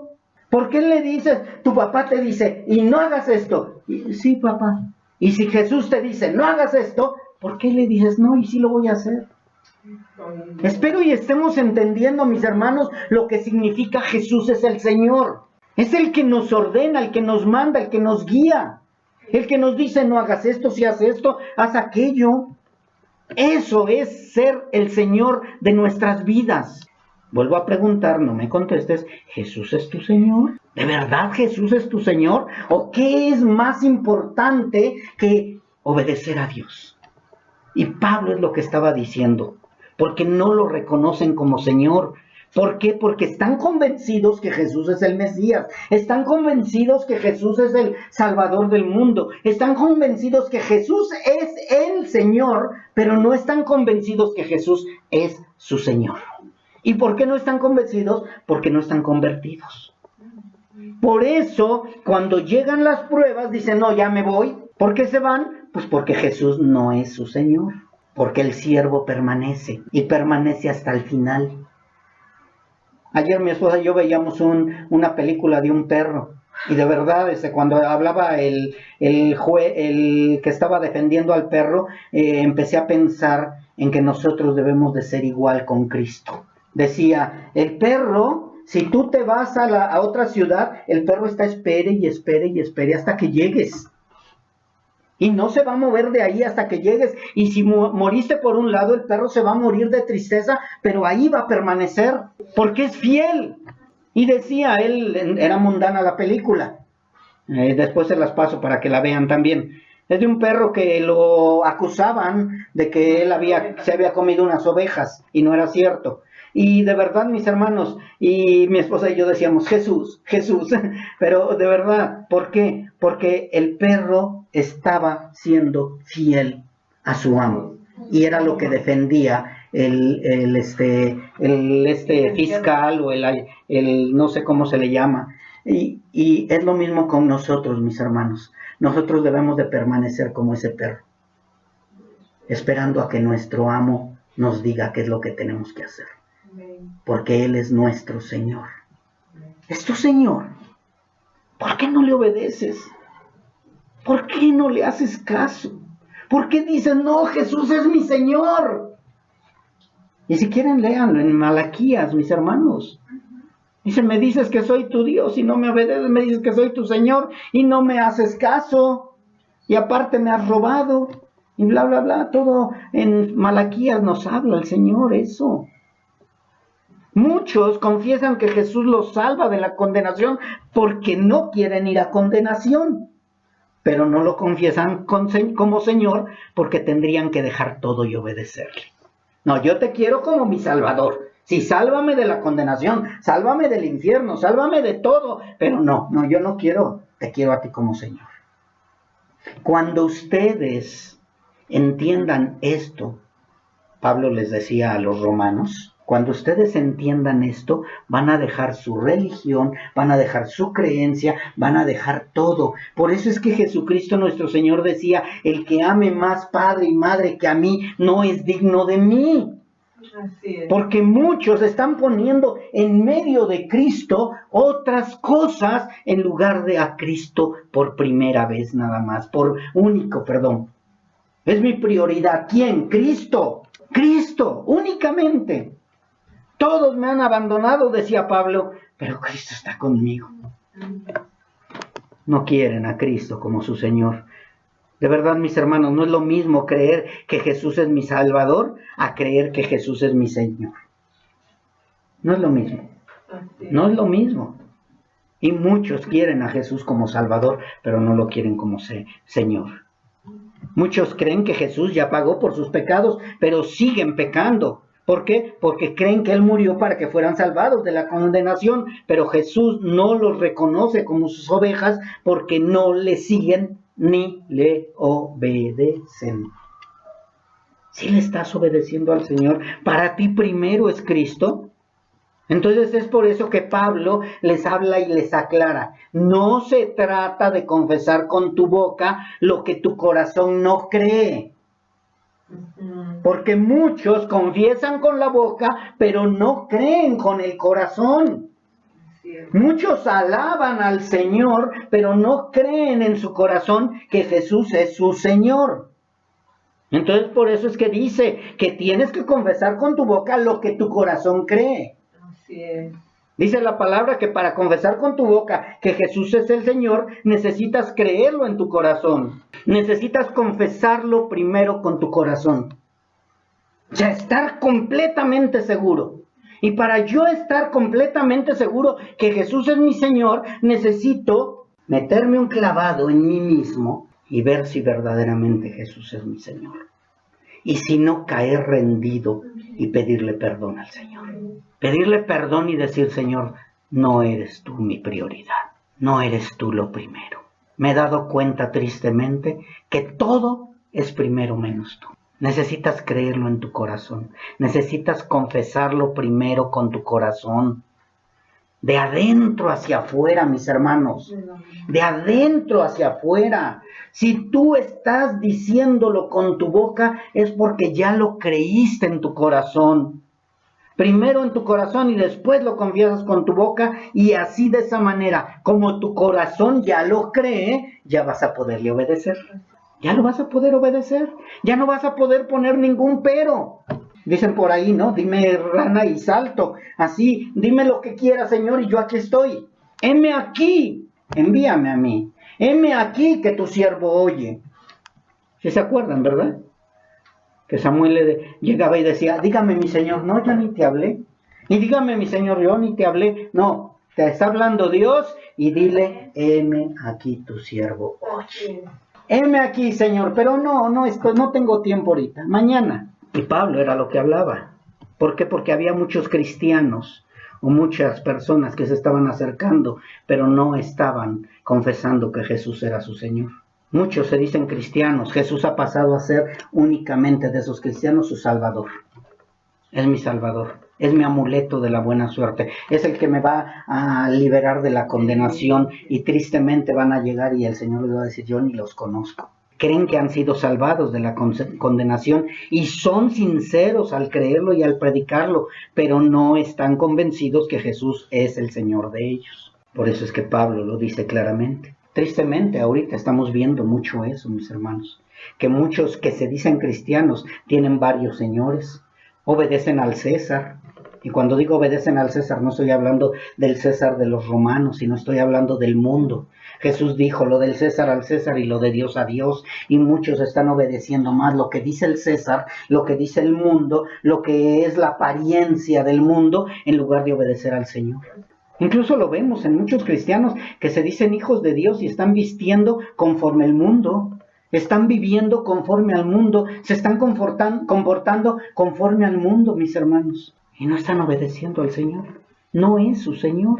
¿Por qué le dices, tu papá te dice, y no hagas esto? Y, sí, papá. Y si Jesús te dice, no hagas esto, ¿por qué le dices, no, y sí lo voy a hacer? Espero y estemos entendiendo, mis hermanos, lo que significa Jesús es el Señor. Es el que nos ordena, el que nos manda, el que nos guía. El que nos dice, no hagas esto, si haces esto, haz aquello. Eso es ser el Señor de nuestras vidas. Vuelvo a preguntar, no me contestes, ¿Jesús es tu Señor? ¿De verdad Jesús es tu Señor? ¿O qué es más importante que obedecer a Dios? Y Pablo es lo que estaba diciendo, porque no lo reconocen como Señor. ¿Por qué? Porque están convencidos que Jesús es el Mesías, están convencidos que Jesús es el Salvador del mundo, están convencidos que Jesús es el Señor, pero no están convencidos que Jesús es su Señor. ¿Y por qué no están convencidos? Porque no están convertidos. Por eso, cuando llegan las pruebas, dicen, no, ya me voy. ¿Por qué se van? Pues porque Jesús no es su Señor, porque el siervo permanece y permanece hasta el final. Ayer mi esposa y yo veíamos una película de un perro. Y de verdad, cuando hablaba el que estaba defendiendo al perro, empecé a pensar en que nosotros debemos de ser igual con Cristo. Decía, el perro, si tú te vas a otra ciudad, el perro está espere y espere y espere hasta que llegues. Y no se va a mover de ahí hasta que llegues. Y si moriste por un lado, el perro se va a morir de tristeza, pero ahí va a permanecer, porque es fiel. Y decía, él, era mundana la película. Después se las paso para que la vean también. Es de un perro que lo acusaban de que él se había comido unas ovejas, y no era cierto. Y de verdad, mis hermanos, y mi esposa y yo decíamos, Jesús, pero de verdad, ¿por qué? Porque el perro estaba siendo fiel a su amo, y era lo que defendía el fiscal, o el no sé cómo se le llama, y es lo mismo con nosotros, mis hermanos. Nosotros debemos de permanecer como ese perro, esperando a que nuestro amo nos diga qué es lo que tenemos que hacer. Porque Él es nuestro Señor. Es tu Señor. ¿Por qué no le obedeces? ¿Por qué no le haces caso? ¿Por qué dices, no, Jesús es mi Señor? Y si quieren, léanlo en Malaquías, mis hermanos. Dice, me dices que soy tu Dios y no me obedeces, me dices que soy tu Señor y no me haces caso. Y aparte me has robado. Y bla, bla, bla. Todo en Malaquías nos habla el Señor eso. Muchos confiesan que Jesús los salva de la condenación porque no quieren ir a condenación. Pero no lo confiesan como Señor porque tendrían que dejar todo y obedecerle. No, yo te quiero como mi Salvador. Sí, sálvame de la condenación, sálvame del infierno, sálvame de todo. Pero no, yo no quiero, te quiero a ti como Señor. Cuando ustedes entiendan esto, Pablo les decía a los romanos, cuando ustedes entiendan esto, van a dejar su religión, van a dejar su creencia, van a dejar todo. Por eso es que Jesucristo nuestro Señor decía, el que ame más padre y madre que a mí, no es digno de mí. Así es. Porque muchos están poniendo en medio de Cristo otras cosas en lugar de a Cristo por primera vez nada más, perdón. Es mi prioridad. ¿Quién? Cristo. Cristo, únicamente. Todos me han abandonado, decía Pablo, pero Cristo está conmigo. No quieren a Cristo como su Señor. De verdad, mis hermanos, no es lo mismo creer que Jesús es mi Salvador a creer que Jesús es mi Señor. No es lo mismo. No es lo mismo. Y muchos quieren a Jesús como Salvador, pero no lo quieren como Señor. Muchos creen que Jesús ya pagó por sus pecados, pero siguen pecando. ¿Por qué? Porque creen que Él murió para que fueran salvados de la condenación, pero Jesús no los reconoce como sus ovejas porque no le siguen ni le obedecen. Si le estás obedeciendo al Señor, para ti primero es Cristo. Entonces es por eso que Pablo les habla y les aclara. No se trata de confesar con tu boca lo que tu corazón no cree. Porque muchos confiesan con la boca, pero no creen con el corazón. Muchos alaban al Señor, pero no creen en su corazón que Jesús es su Señor. Entonces por eso es que dice que tienes que confesar con tu boca lo que tu corazón cree. Así es. Dice la palabra que para confesar con tu boca que Jesús es el Señor, necesitas creerlo en tu corazón. Necesitas confesarlo primero con tu corazón. Ya estar completamente seguro. Y para yo estar completamente seguro que Jesús es mi Señor, necesito meterme un clavado en mí mismo y ver si verdaderamente Jesús es mi Señor. Y si no, caer rendido y pedirle perdón al Señor. Pedirle perdón y decir, Señor, no eres tú mi prioridad. No eres tú lo primero. Me he dado cuenta tristemente que todo es primero menos tú. Necesitas creerlo en tu corazón. Necesitas confesarlo primero con tu corazón. De adentro hacia afuera, mis hermanos. De adentro hacia afuera. Si tú estás diciéndolo con tu boca, es porque ya lo creíste en tu corazón. Primero en tu corazón y después lo confiesas con tu boca. Y así de esa manera, como tu corazón ya lo cree, ya vas a poderle obedecer. Ya lo vas a poder obedecer. Ya no vas a poder poner ningún pero. Dicen por ahí, ¿no? Dime rana y salto. Así, dime lo que quieras, Señor, y yo aquí estoy. Heme aquí, envíame a mí. Heme aquí que tu siervo oye. ¿Sí se acuerdan, verdad? Que Samuel llegaba y decía, dígame mi Señor, no, yo ni te hablé. Y dígame mi Señor, yo ni te hablé. No, te está hablando Dios y dile, heme aquí tu siervo oye. Heme aquí, Señor, pero no tengo tiempo ahorita, mañana. Y Pablo era lo que hablaba. ¿Por qué? Porque había muchos cristianos o muchas personas que se estaban acercando, pero no estaban confesando que Jesús era su Señor. Muchos se dicen cristianos. Jesús ha pasado a ser únicamente de esos cristianos su Salvador. Es mi Salvador. Es mi amuleto de la buena suerte. Es el que me va a liberar de la condenación. Y tristemente van a llegar y el Señor les va a decir, yo ni los conozco. Creen que han sido salvados de la condenación y son sinceros al creerlo y al predicarlo, pero no están convencidos que Jesús es el Señor de ellos. Por eso es que Pablo lo dice claramente. Tristemente, ahorita estamos viendo mucho eso, mis hermanos, que muchos que se dicen cristianos tienen varios señores, obedecen al César. Y cuando digo obedecen al César, no estoy hablando del César de los romanos, sino estoy hablando del mundo. Jesús dijo, lo del César al César y lo de Dios a Dios, y muchos están obedeciendo más lo que dice el César, lo que dice el mundo, lo que es la apariencia del mundo, en lugar de obedecer al Señor. Incluso lo vemos en muchos cristianos que se dicen hijos de Dios y están vistiendo conforme el mundo, están viviendo conforme al mundo, se están comportando conforme al mundo, mis hermanos, y no están obedeciendo al Señor. No es su Señor.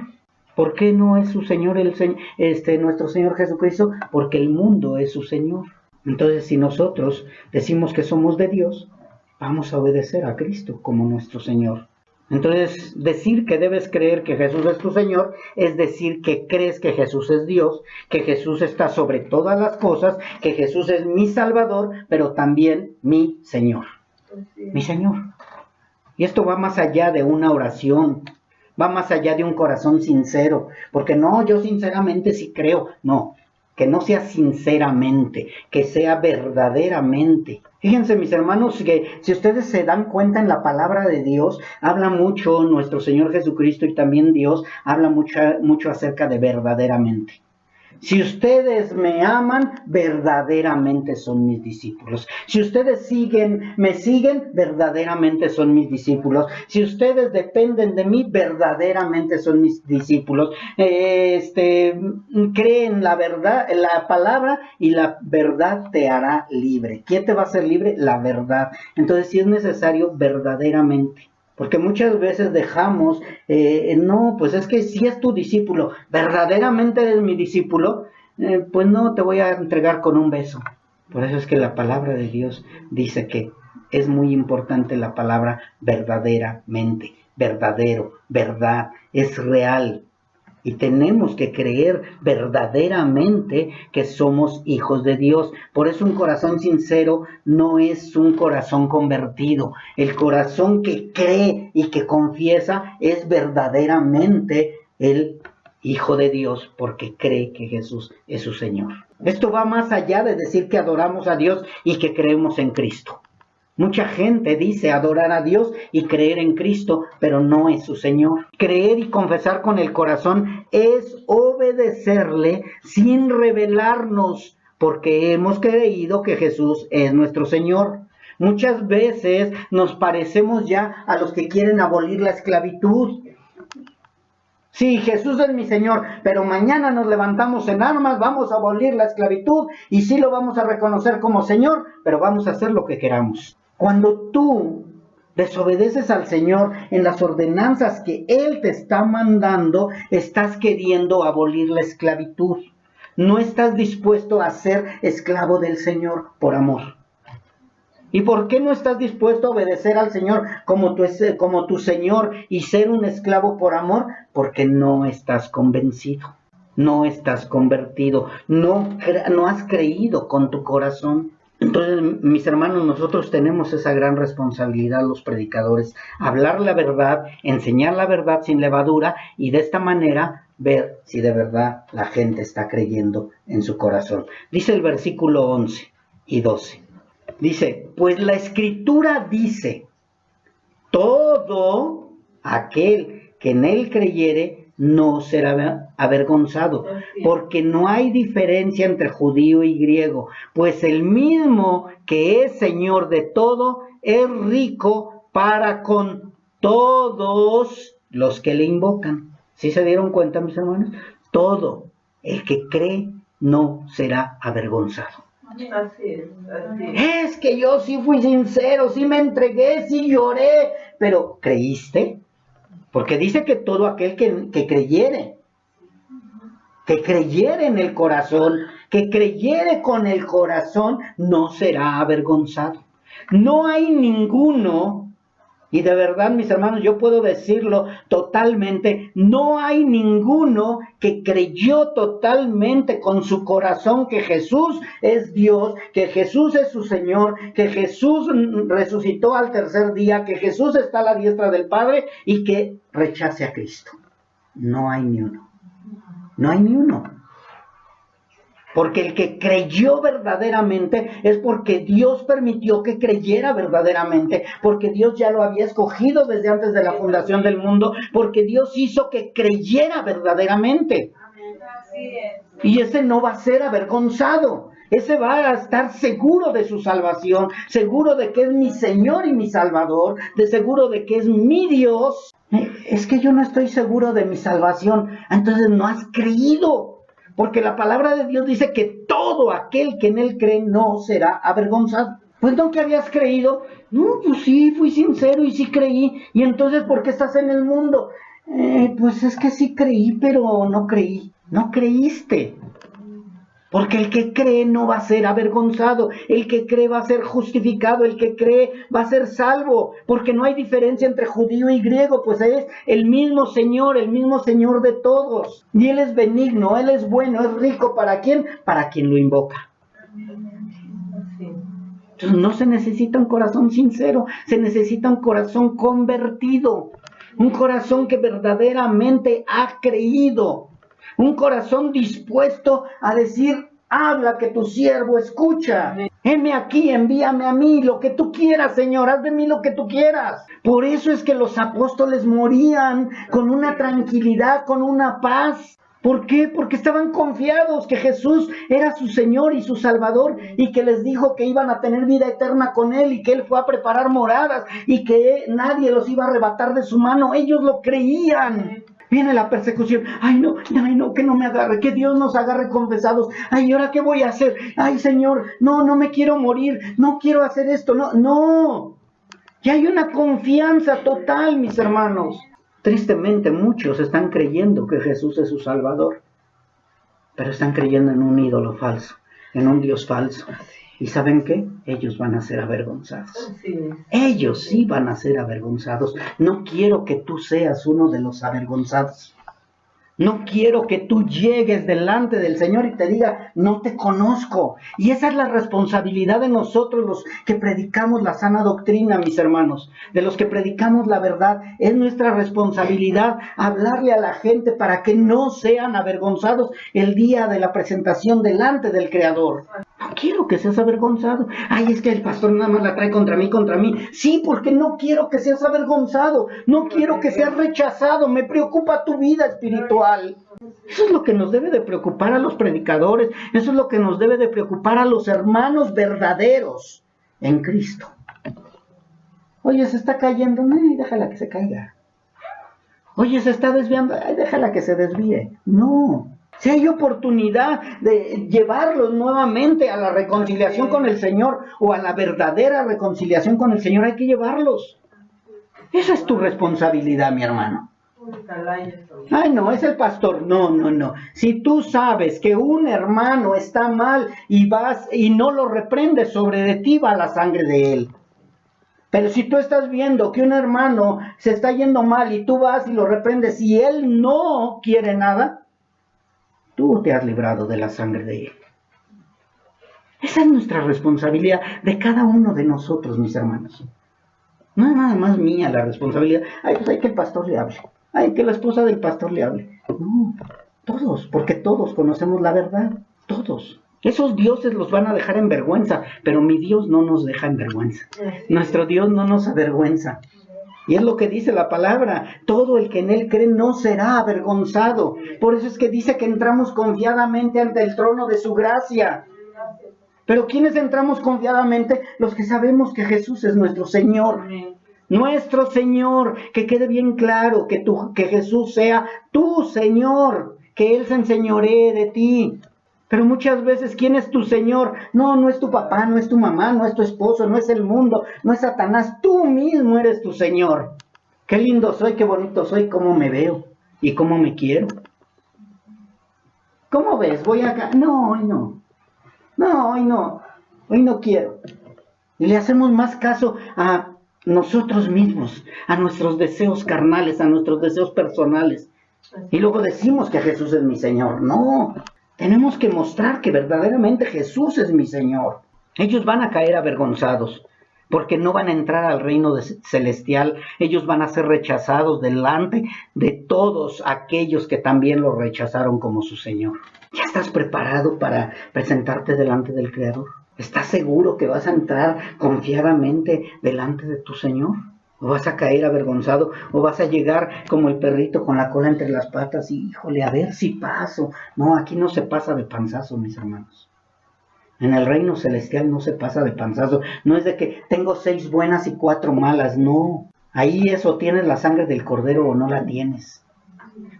¿Por qué no es su Señor nuestro Señor Jesucristo? Porque el mundo es su Señor. Entonces, si nosotros decimos que somos de Dios, vamos a obedecer a Cristo como nuestro Señor. Entonces, decir que debes creer que Jesús es tu Señor es decir que crees que Jesús es Dios, que Jesús está sobre todas las cosas, que Jesús es mi Salvador, pero también mi Señor. Mi Señor. Y esto va más allá de una oración, va más allá de un corazón sincero, porque no, yo sinceramente sí creo, no, que no sea sinceramente, que sea verdaderamente. Fíjense, mis hermanos, que si ustedes se dan cuenta en la palabra de Dios, habla mucho nuestro Señor Jesucristo y también Dios habla mucho acerca de verdaderamente. Si ustedes me aman, verdaderamente son mis discípulos. Si ustedes me siguen, verdaderamente son mis discípulos. Si ustedes dependen de mí, verdaderamente son mis discípulos. Creen la verdad, la palabra, y la verdad te hará libre. ¿Quién te va a hacer libre? La verdad. Entonces, si es necesario, verdaderamente. Porque muchas veces dejamos, no, pues es que si es tu discípulo, verdaderamente eres mi discípulo, pues no te voy a entregar con un beso. Por eso es que la palabra de Dios dice que es muy importante la palabra verdaderamente, verdadero, verdad, es real. Y tenemos que creer verdaderamente que somos hijos de Dios. Por eso un corazón sincero no es un corazón convertido. El corazón que cree y que confiesa es verdaderamente el Hijo de Dios, porque cree que Jesús es su Señor. Esto va más allá de decir que adoramos a Dios y que creemos en Cristo. Mucha gente dice adorar a Dios y creer en Cristo, pero no es su Señor. Creer y confesar con el corazón es obedecerle sin rebelarnos, porque hemos creído que Jesús es nuestro Señor. Muchas veces nos parecemos ya a los que quieren abolir la esclavitud. Sí, Jesús es mi Señor, pero mañana nos levantamos en armas, vamos a abolir la esclavitud y sí lo vamos a reconocer como Señor, pero vamos a hacer lo que queramos. Cuando tú desobedeces al Señor en las ordenanzas que Él te está mandando, estás queriendo abolir la esclavitud. No estás dispuesto a ser esclavo del Señor por amor. ¿Y por qué no estás dispuesto a obedecer al Señor como tu Señor y ser un esclavo por amor? Porque no estás convencido, no estás convertido, no has creído con tu corazón. Entonces, mis hermanos, nosotros tenemos esa gran responsabilidad, los predicadores, hablar la verdad, enseñar la verdad sin levadura y de esta manera ver si de verdad la gente está creyendo en su corazón. Dice el versículo 11 y 12. Dice, pues la Escritura dice, todo aquel que en él creyere no será avergonzado, porque no hay diferencia entre judío y griego, pues el mismo que es Señor de todo es rico para con todos los que le invocan. ¿Sí se dieron cuenta, mis hermanos? Todo el que cree no será avergonzado. Es que yo sí fui sincero, sí me entregué, sí lloré, pero ¿creíste? Porque dice que todo aquel que creyere en el corazón, que creyere con el corazón, no será avergonzado. No hay ninguno, y de verdad, mis hermanos, yo puedo decirlo totalmente, no hay ninguno que creyó totalmente con su corazón que Jesús es Dios, que Jesús es su Señor, que Jesús resucitó al tercer día, que Jesús está a la diestra del Padre y que rechace a Cristo. No hay ni uno. No hay ni uno. Porque el que creyó verdaderamente es porque Dios permitió que creyera verdaderamente, porque Dios ya lo había escogido desde antes de la fundación del mundo, porque Dios hizo que creyera verdaderamente. Y ese no va a ser avergonzado. Ese va a estar seguro de su salvación, seguro de que es mi Señor y mi Salvador, de seguro de que es mi Dios. Es que yo no estoy seguro de mi salvación. Entonces no has creído, porque la palabra de Dios dice que todo aquel que en Él cree no será avergonzado. Pues no, que habías creído. No, pues sí, fui sincero y sí creí. Y entonces, ¿por qué estás en el mundo? Pues es que sí creí, pero no creí. No creíste. Porque el que cree no va a ser avergonzado, el que cree va a ser justificado, el que cree va a ser salvo, porque no hay diferencia entre judío y griego, pues es el mismo Señor de todos. Y Él es benigno, Él es bueno, es rico. ¿Para quién? Para quien lo invoca. Entonces no se necesita un corazón sincero, se necesita un corazón convertido, un corazón que verdaderamente ha creído. Un corazón dispuesto a decir, habla que tu siervo escucha. Heme aquí, envíame a mí, lo que tú quieras, Señor, haz de mí lo que tú quieras. Por eso es que los apóstoles morían con una tranquilidad, con una paz. ¿Por qué? Porque estaban confiados que Jesús era su Señor y su Salvador, y que les dijo que iban a tener vida eterna con Él, y que Él fue a preparar moradas, y que nadie los iba a arrebatar de su mano. Ellos lo creían. Viene la persecución. Ay no, que no me agarre, que Dios nos agarre confesados. Ay, ¿y ahora qué voy a hacer? Ay, Señor, no me quiero morir, no quiero hacer esto, no. Ya hay una confianza total, mis hermanos. Tristemente, muchos están creyendo que Jesús es su Salvador, pero están creyendo en un ídolo falso, en un Dios falso. ¿Y saben qué? Ellos van a ser avergonzados. Ellos sí van a ser avergonzados. No quiero que tú seas uno de los avergonzados. No quiero que tú llegues delante del Señor y te diga, no te conozco. Y esa es la responsabilidad de nosotros, los que predicamos la sana doctrina, mis hermanos. De los que predicamos la verdad. Es nuestra responsabilidad hablarle a la gente para que no sean avergonzados el día de la presentación delante del Creador. No quiero que seas avergonzado. Ay, es que el pastor nada más la trae contra mí. Sí, porque no quiero que seas avergonzado. No quiero que seas rechazado. Me preocupa tu vida espiritual. Eso es lo que nos debe de preocupar a los predicadores. Eso es lo que nos debe de preocupar a los hermanos verdaderos en Cristo. Oye, se está cayendo. Ay, déjala que se caiga. Oye, se está desviando. Ay, déjala que se desvíe. No. Si hay oportunidad de llevarlos nuevamente a la reconciliación con el Señor, o a la verdadera reconciliación con el Señor, hay que llevarlos. Esa es tu responsabilidad, mi hermano. Ay, no, es el pastor. No. Si tú sabes que un hermano está mal y vas y no lo reprendes, sobre de ti va la sangre de él. Pero si tú estás viendo que un hermano se está yendo mal y tú vas y lo reprendes y él no quiere nada, tú te has librado de la sangre de él. Esa es nuestra responsabilidad de cada uno de nosotros, mis hermanos. No es nada más mía la responsabilidad. Ay, pues hay que el pastor le hable. Ay, que la esposa del pastor le hable. No, todos, porque todos conocemos la verdad. Todos. Esos dioses los van a dejar en vergüenza, pero mi Dios no nos deja en vergüenza. Nuestro Dios no nos avergüenza. Y es lo que dice la palabra, todo el que en Él cree no será avergonzado. Por eso es que dice que entramos confiadamente ante el trono de su gracia. Pero ¿quiénes entramos confiadamente? Los que sabemos que Jesús es nuestro Señor. Nuestro Señor, que quede bien claro que Jesús sea tu Señor, que Él se enseñoree de ti. Pero muchas veces, ¿quién es tu Señor? No es tu papá, no es tu mamá, no es tu esposo, no es el mundo, no es Satanás. Tú mismo eres tu Señor. Qué lindo soy, qué bonito soy, cómo me veo y cómo me quiero. ¿Cómo ves? Voy acá. No, hoy no. No, hoy no. Hoy no quiero. Y le hacemos más caso a nosotros mismos, a nuestros deseos carnales, a nuestros deseos personales. Y luego decimos que Jesús es mi Señor. No. Tenemos que mostrar que verdaderamente Jesús es mi Señor. Ellos van a caer avergonzados. porque no van a entrar al reino celestial. Ellos van a ser rechazados delante de todos aquellos que también lo rechazaron como su Señor. ¿Ya estás preparado para presentarte delante del Creador? ¿Estás seguro que vas a entrar confiadamente delante de tu Señor? ¿O vas a caer avergonzado? ¿O vas a llegar como el perrito con la cola entre las patas y, híjole, a ver si paso? No, aquí no se pasa de panzazo, mis hermanos. En el reino celestial no se pasa de panzazo. No es de que tengo 6 buenas y 4 malas, no. Ahí eso, tienes la sangre del Cordero o no la tienes.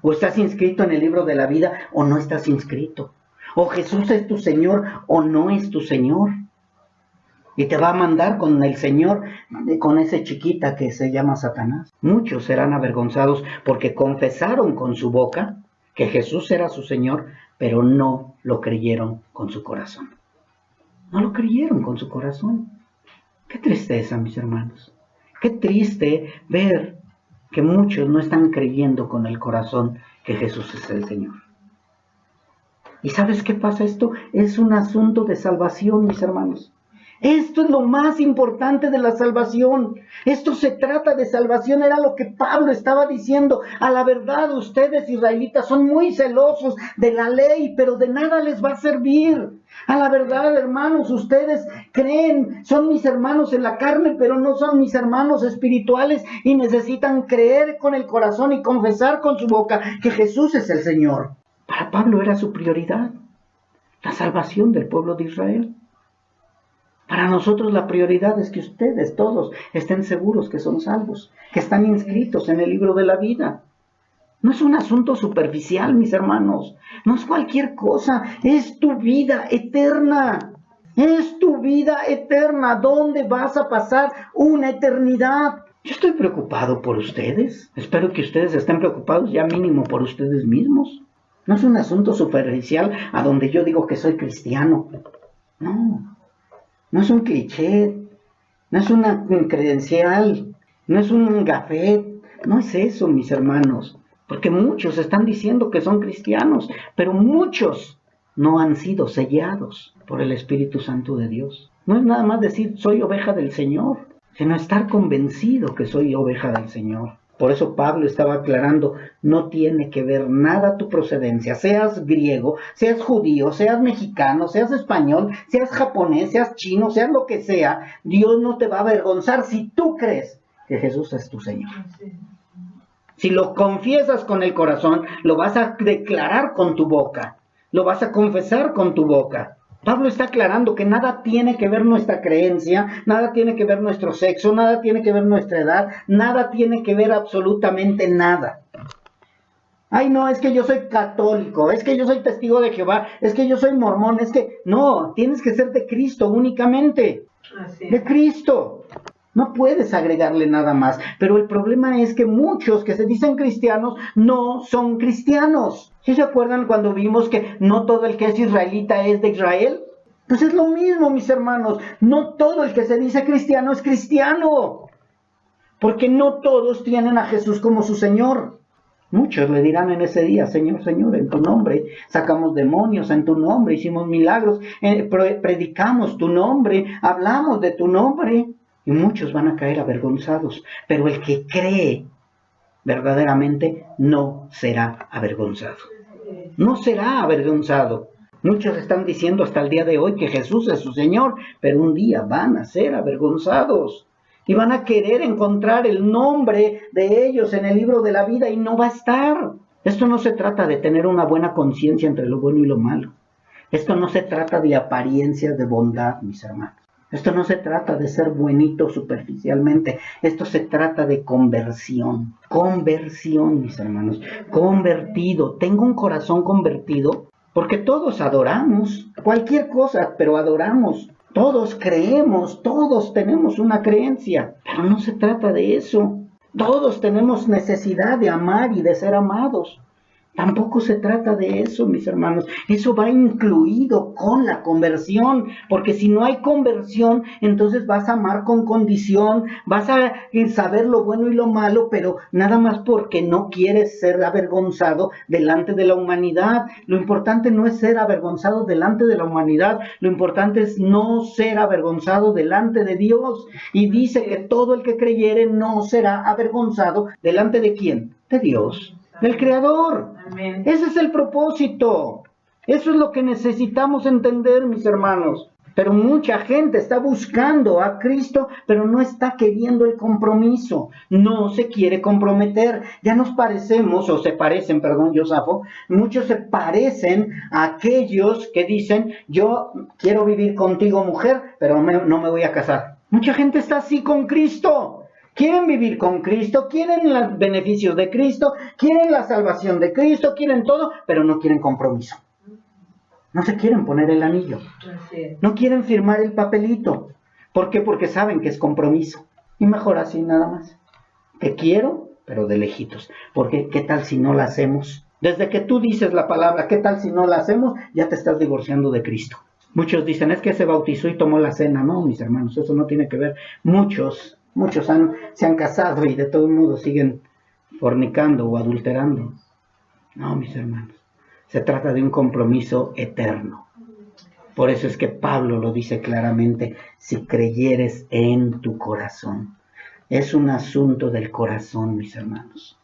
O estás inscrito en el libro de la vida o no estás inscrito. O Jesús es tu Señor o no es tu Señor. Y te va a mandar con el Señor, con ese chiquita que se llama Satanás. Muchos serán avergonzados porque confesaron con su boca que Jesús era su Señor, pero no lo creyeron con su corazón. No lo creyeron con su corazón. Qué tristeza, mis hermanos. Qué triste ver que muchos no están creyendo con el corazón que Jesús es el Señor. ¿Y sabes qué pasa esto? Es un asunto de salvación, mis hermanos. Esto es lo más importante de la salvación. Esto se trata de salvación, era lo que Pablo estaba diciendo. A la verdad, ustedes israelitas son muy celosos de la ley, pero de nada les va a servir. A la verdad, hermanos, ustedes creen, son mis hermanos en la carne, pero no son mis hermanos espirituales y necesitan creer con el corazón y confesar con su boca que Jesús es el Señor. Para Pablo era su prioridad, la salvación del pueblo de Israel. Para nosotros la prioridad es que ustedes todos estén seguros que son salvos, que están inscritos en el libro de la vida. No es un asunto superficial, mis hermanos. No es cualquier cosa. Es tu vida eterna. Es tu vida eterna. ¿Dónde vas a pasar una eternidad? Yo estoy preocupado por ustedes. Espero que ustedes estén preocupados ya mínimo por ustedes mismos. No es un asunto superficial a donde yo digo que soy cristiano. No. No es un cliché, no es una credencial, no es un gafet, no es eso, mis hermanos. Porque muchos están diciendo que son cristianos, pero muchos no han sido sellados por el Espíritu Santo de Dios. No es nada más decir soy oveja del Señor, sino estar convencido que soy oveja del Señor. Por eso Pablo estaba aclarando, no tiene que ver nada tu procedencia, seas griego, seas judío, seas mexicano, seas español, seas japonés, seas chino, seas lo que sea, Dios no te va a avergonzar si tú crees que Jesús es tu Señor. Si lo confiesas con el corazón, lo vas a declarar con tu boca, lo vas a confesar con tu boca. Pablo está aclarando que nada tiene que ver nuestra creencia, nada tiene que ver nuestro sexo, nada tiene que ver nuestra edad, nada tiene que ver absolutamente nada. Ay, no, es que yo soy católico, es que yo soy testigo de Jehová, es que yo soy mormón, es que... No, tienes que ser de Cristo únicamente, de Cristo. No puedes agregarle nada más. Pero el problema es que muchos que se dicen cristianos no son cristianos. ¿Sí se acuerdan cuando vimos que no todo el que es israelita es de Israel? Pues es lo mismo, mis hermanos. No todo el que se dice cristiano es cristiano. Porque no todos tienen a Jesús como su Señor. Muchos le dirán en ese día, Señor, Señor, en tu nombre sacamos demonios, en tu nombre hicimos milagros, predicamos tu nombre, hablamos de tu nombre. Y muchos van a caer avergonzados, pero el que cree verdaderamente no será avergonzado. No será avergonzado. Muchos están diciendo hasta el día de hoy que Jesús es su Señor, pero un día van a ser avergonzados. Y van a querer encontrar el nombre de ellos en el libro de la vida y no va a estar. Esto no se trata de tener una buena conciencia entre lo bueno y lo malo. Esto no se trata de apariencias de bondad, mis hermanos. Esto no se trata de ser buenito superficialmente. Esto se trata de conversión. Conversión, mis hermanos. Convertido. Tengo un corazón convertido porque todos adoramos cualquier cosa, pero adoramos. Todos creemos, todos tenemos una creencia. Pero no se trata de eso. Todos tenemos necesidad de amar y de ser amados. Tampoco se trata de eso, mis hermanos. Eso va incluido con la conversión, porque si no hay conversión, entonces vas a amar con condición, vas a saber lo bueno y lo malo, pero nada más porque no quieres ser avergonzado delante de la humanidad. Lo importante no es ser avergonzado delante de la humanidad, lo importante es no ser avergonzado delante de Dios. Y dice que todo el que creyere no será avergonzado delante de ¿quién? De Dios. Del Creador. Amén. Ese es el propósito. Eso es lo que necesitamos entender, mis hermanos. Pero mucha gente está buscando a Cristo, pero no está queriendo el compromiso. No se quiere comprometer. Ya nos parecemos, o se parecen, perdón, Josafo, muchos se parecen a aquellos que dicen, yo quiero vivir contigo, mujer, pero no me voy a casar. Mucha gente está así con Cristo. Quieren vivir con Cristo, quieren los beneficios de Cristo, quieren la salvación de Cristo, quieren todo, pero no quieren compromiso. No se quieren poner el anillo. No quieren firmar el papelito. ¿Por qué? Porque saben que es compromiso. Y mejor así nada más. Te quiero, pero de lejitos. Porque ¿qué tal si no la hacemos? Desde que tú dices la palabra, ¿qué tal si no la hacemos? Ya te estás divorciando de Cristo. Muchos dicen, es que se bautizó y tomó la cena. No, mis hermanos, eso no tiene que ver. Muchos se han casado y de todo modo siguen fornicando o adulterando. No, mis hermanos, se trata de un compromiso eterno. Por eso es que Pablo lo dice claramente, si creyeres en tu corazón. Es un asunto del corazón, mis hermanos.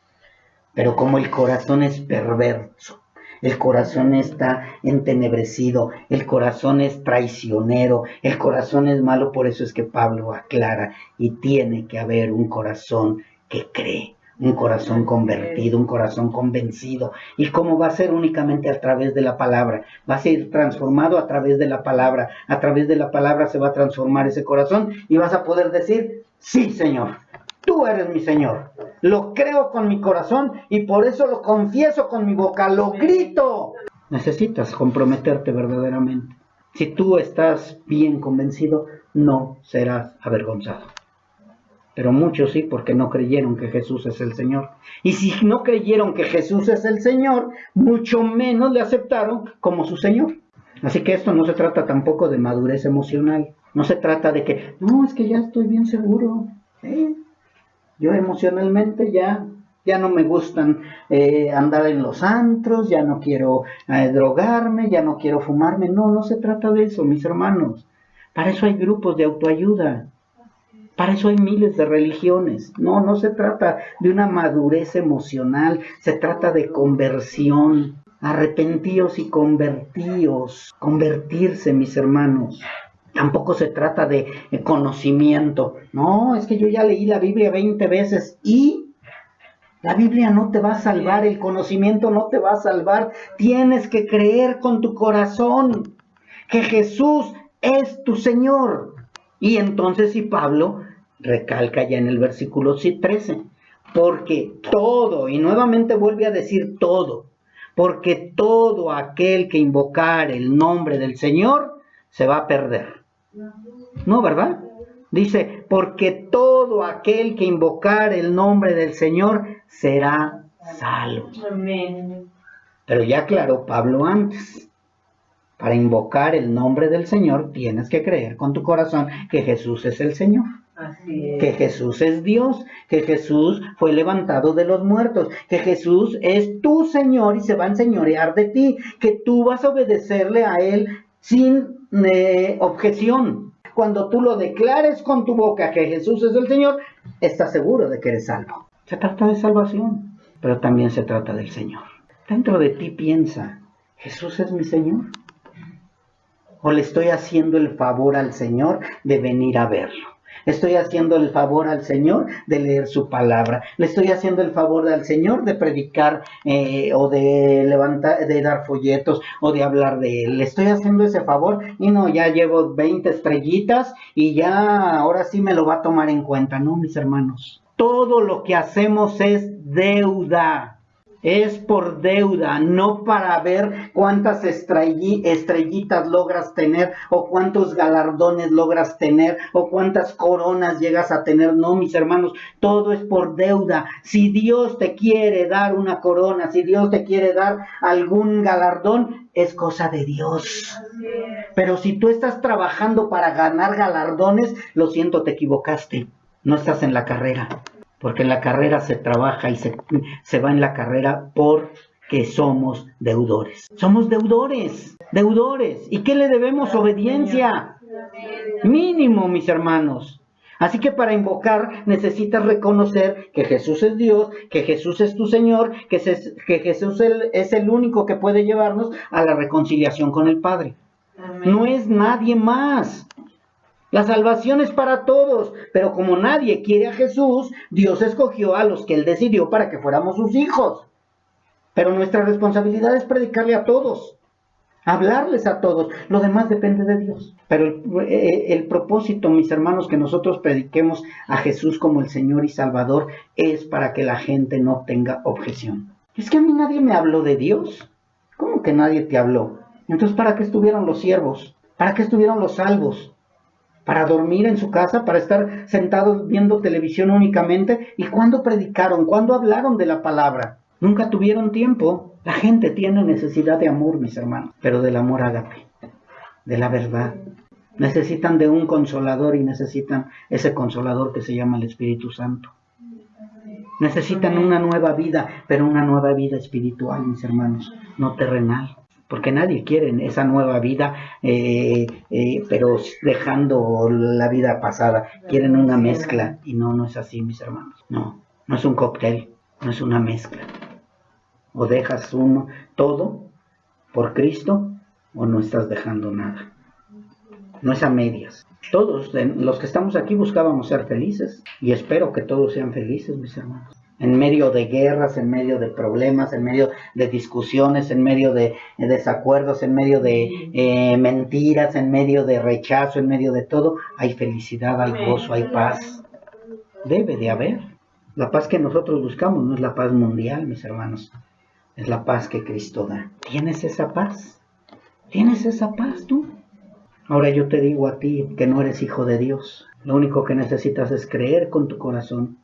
Pero como el corazón es perverso, el corazón está entenebrecido, el corazón es traicionero, el corazón es malo, por eso es que Pablo aclara, y tiene que haber un corazón que cree, un corazón convertido, un corazón convencido. ¿Y cómo va a ser? Únicamente a través de la palabra. Va a ser transformado a través de la palabra. A través de la palabra se va a transformar ese corazón y vas a poder decir, sí, Señor, tú eres mi Señor. Lo creo con mi corazón y por eso lo confieso con mi boca, lo grito. Necesitas comprometerte verdaderamente. Si tú estás bien convencido, no serás avergonzado. Pero muchos sí, porque no creyeron que Jesús es el Señor. Y si no creyeron que Jesús es el Señor, mucho menos le aceptaron como su Señor. Así que esto no se trata tampoco de madurez emocional. No se trata de que, no, es que ya estoy bien seguro. Yo emocionalmente ya no me gustan andar en los antros, ya no quiero drogarme, ya no quiero fumarme. No se trata de eso, mis hermanos. Para eso hay grupos de autoayuda. Para eso hay miles de religiones. No se trata de una madurez emocional, se trata de conversión. Arrepentíos y convertíos. Convertirse, mis hermanos. Tampoco se trata de conocimiento. No, es que yo ya leí la Biblia 20 veces y la Biblia no te va a salvar, el conocimiento no te va a salvar. Tienes que creer con tu corazón que Jesús es tu Señor. Y entonces, y Pablo recalca ya en el versículo 13, porque todo, y nuevamente vuelve a decir todo, porque todo aquel que invocar el nombre del Señor se va a perder. No, ¿verdad? Dice, porque todo aquel que invocar el nombre del Señor será salvo. Amén. Pero ya aclaró Pablo antes. Para invocar el nombre del Señor tienes que creer con tu corazón que Jesús es el Señor. Así es. Que Jesús es Dios, que Jesús fue levantado de los muertos, que Jesús es tu Señor y se va a enseñorear de ti, que tú vas a obedecerle a Él sin objeción. Cuando tú lo declares con tu boca que Jesús es el Señor, estás seguro de que eres salvo. Se trata de salvación, pero también se trata del Señor. Dentro de ti piensa, ¿Jesús es mi Señor? ¿O le estoy haciendo el favor al Señor de venir a verlo? ¿Estoy haciendo el favor al Señor de leer su palabra? ¿Le estoy haciendo el favor al Señor de predicar o de dar folletos o de hablar de Él? ¿Le estoy haciendo ese favor? Y no, ya llevo 20 estrellitas y ya ahora sí me lo va a tomar en cuenta. No, mis hermanos. Todo lo que hacemos es deuda. Es por deuda, no para ver cuántas estrellitas logras tener o cuántos galardones logras tener o cuántas coronas llegas a tener. No, mis hermanos, todo es por deuda. Si Dios te quiere dar una corona, si Dios te quiere dar algún galardón, es cosa de Dios. Pero si tú estás trabajando para ganar galardones, lo siento, te equivocaste. No estás en la carrera. Porque en la carrera se trabaja y se va en la carrera porque somos deudores. Somos deudores. ¿Y qué le debemos? Obediencia. Mínimo, mis hermanos. Así que para invocar necesitas reconocer que Jesús es Dios, que Jesús es tu Señor, que Jesús es el único que puede llevarnos a la reconciliación con el Padre. No es nadie más. La salvación es para todos, pero como nadie quiere a Jesús, Dios escogió a los que Él decidió para que fuéramos sus hijos. Pero nuestra responsabilidad es predicarle a todos, hablarles a todos. Lo demás depende de Dios. Pero el propósito, mis hermanos, que nosotros prediquemos a Jesús como el Señor y Salvador es para que la gente no tenga objeción. Es que a mí nadie me habló de Dios. ¿Cómo que nadie te habló? Entonces, ¿para qué estuvieron los siervos? ¿Para qué estuvieron los salvos? ¿Para dormir en su casa? ¿Para estar sentados viendo televisión únicamente? ¿Y cuándo predicaron? ¿Cuándo hablaron de la palabra? Nunca tuvieron tiempo. La gente tiene necesidad de amor, mis hermanos, pero del amor ágape, de la verdad. Necesitan de un consolador y necesitan ese consolador que se llama el Espíritu Santo. Necesitan una nueva vida, pero una nueva vida espiritual, mis hermanos, no terrenal. Porque nadie quiere esa nueva vida, pero dejando la vida pasada. Quieren una mezcla. Y no es así, mis hermanos. No es un cóctel, no es una mezcla. O dejas todo por Cristo, o no estás dejando nada. No es a medias. Todos los que estamos aquí buscábamos ser felices. Y espero que todos sean felices, mis hermanos. En medio de guerras, en medio de problemas, en medio de discusiones, en medio de desacuerdos, en medio de mentiras, en medio de rechazo, en medio de todo, hay felicidad, hay gozo, hay paz. Debe de haber. La paz que nosotros buscamos no es la paz mundial, mis hermanos. Es la paz que Cristo da. ¿Tienes esa paz? ¿Tienes esa paz tú? Ahora yo te digo a ti que no eres hijo de Dios. Lo único que necesitas es creer con tu corazón,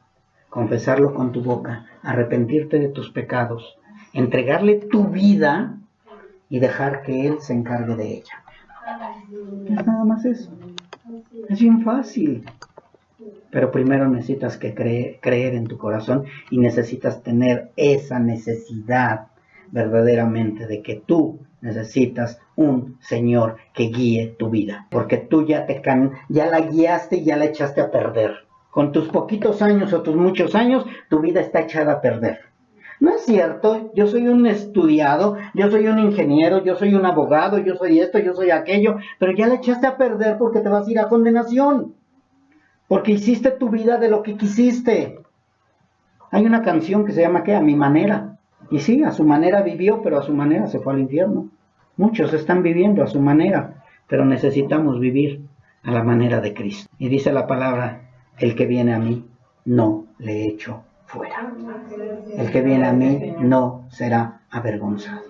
confesarlo con tu boca, arrepentirte de tus pecados, entregarle tu vida y dejar que Él se encargue de ella. Es nada más eso. Es bien fácil. Pero primero necesitas creer en tu corazón y necesitas tener esa necesidad verdaderamente de que tú necesitas un Señor que guíe tu vida. Porque tú ya la guiaste y ya la echaste a perder. Con tus poquitos años o tus muchos años, tu vida está echada a perder. No es cierto, yo soy un estudiado, yo soy un ingeniero, yo soy un abogado, yo soy esto, yo soy aquello, pero ya la echaste a perder porque te vas a ir a condenación. Porque hiciste tu vida de lo que quisiste. Hay una canción que se llama ¿qué? A mi manera. Y sí, a su manera vivió, pero a su manera se fue al infierno. Muchos están viviendo a su manera, pero necesitamos vivir a la manera de Cristo. Y dice la palabra, el que viene a mí, no le echo fuera. El que viene a mí no será avergonzado.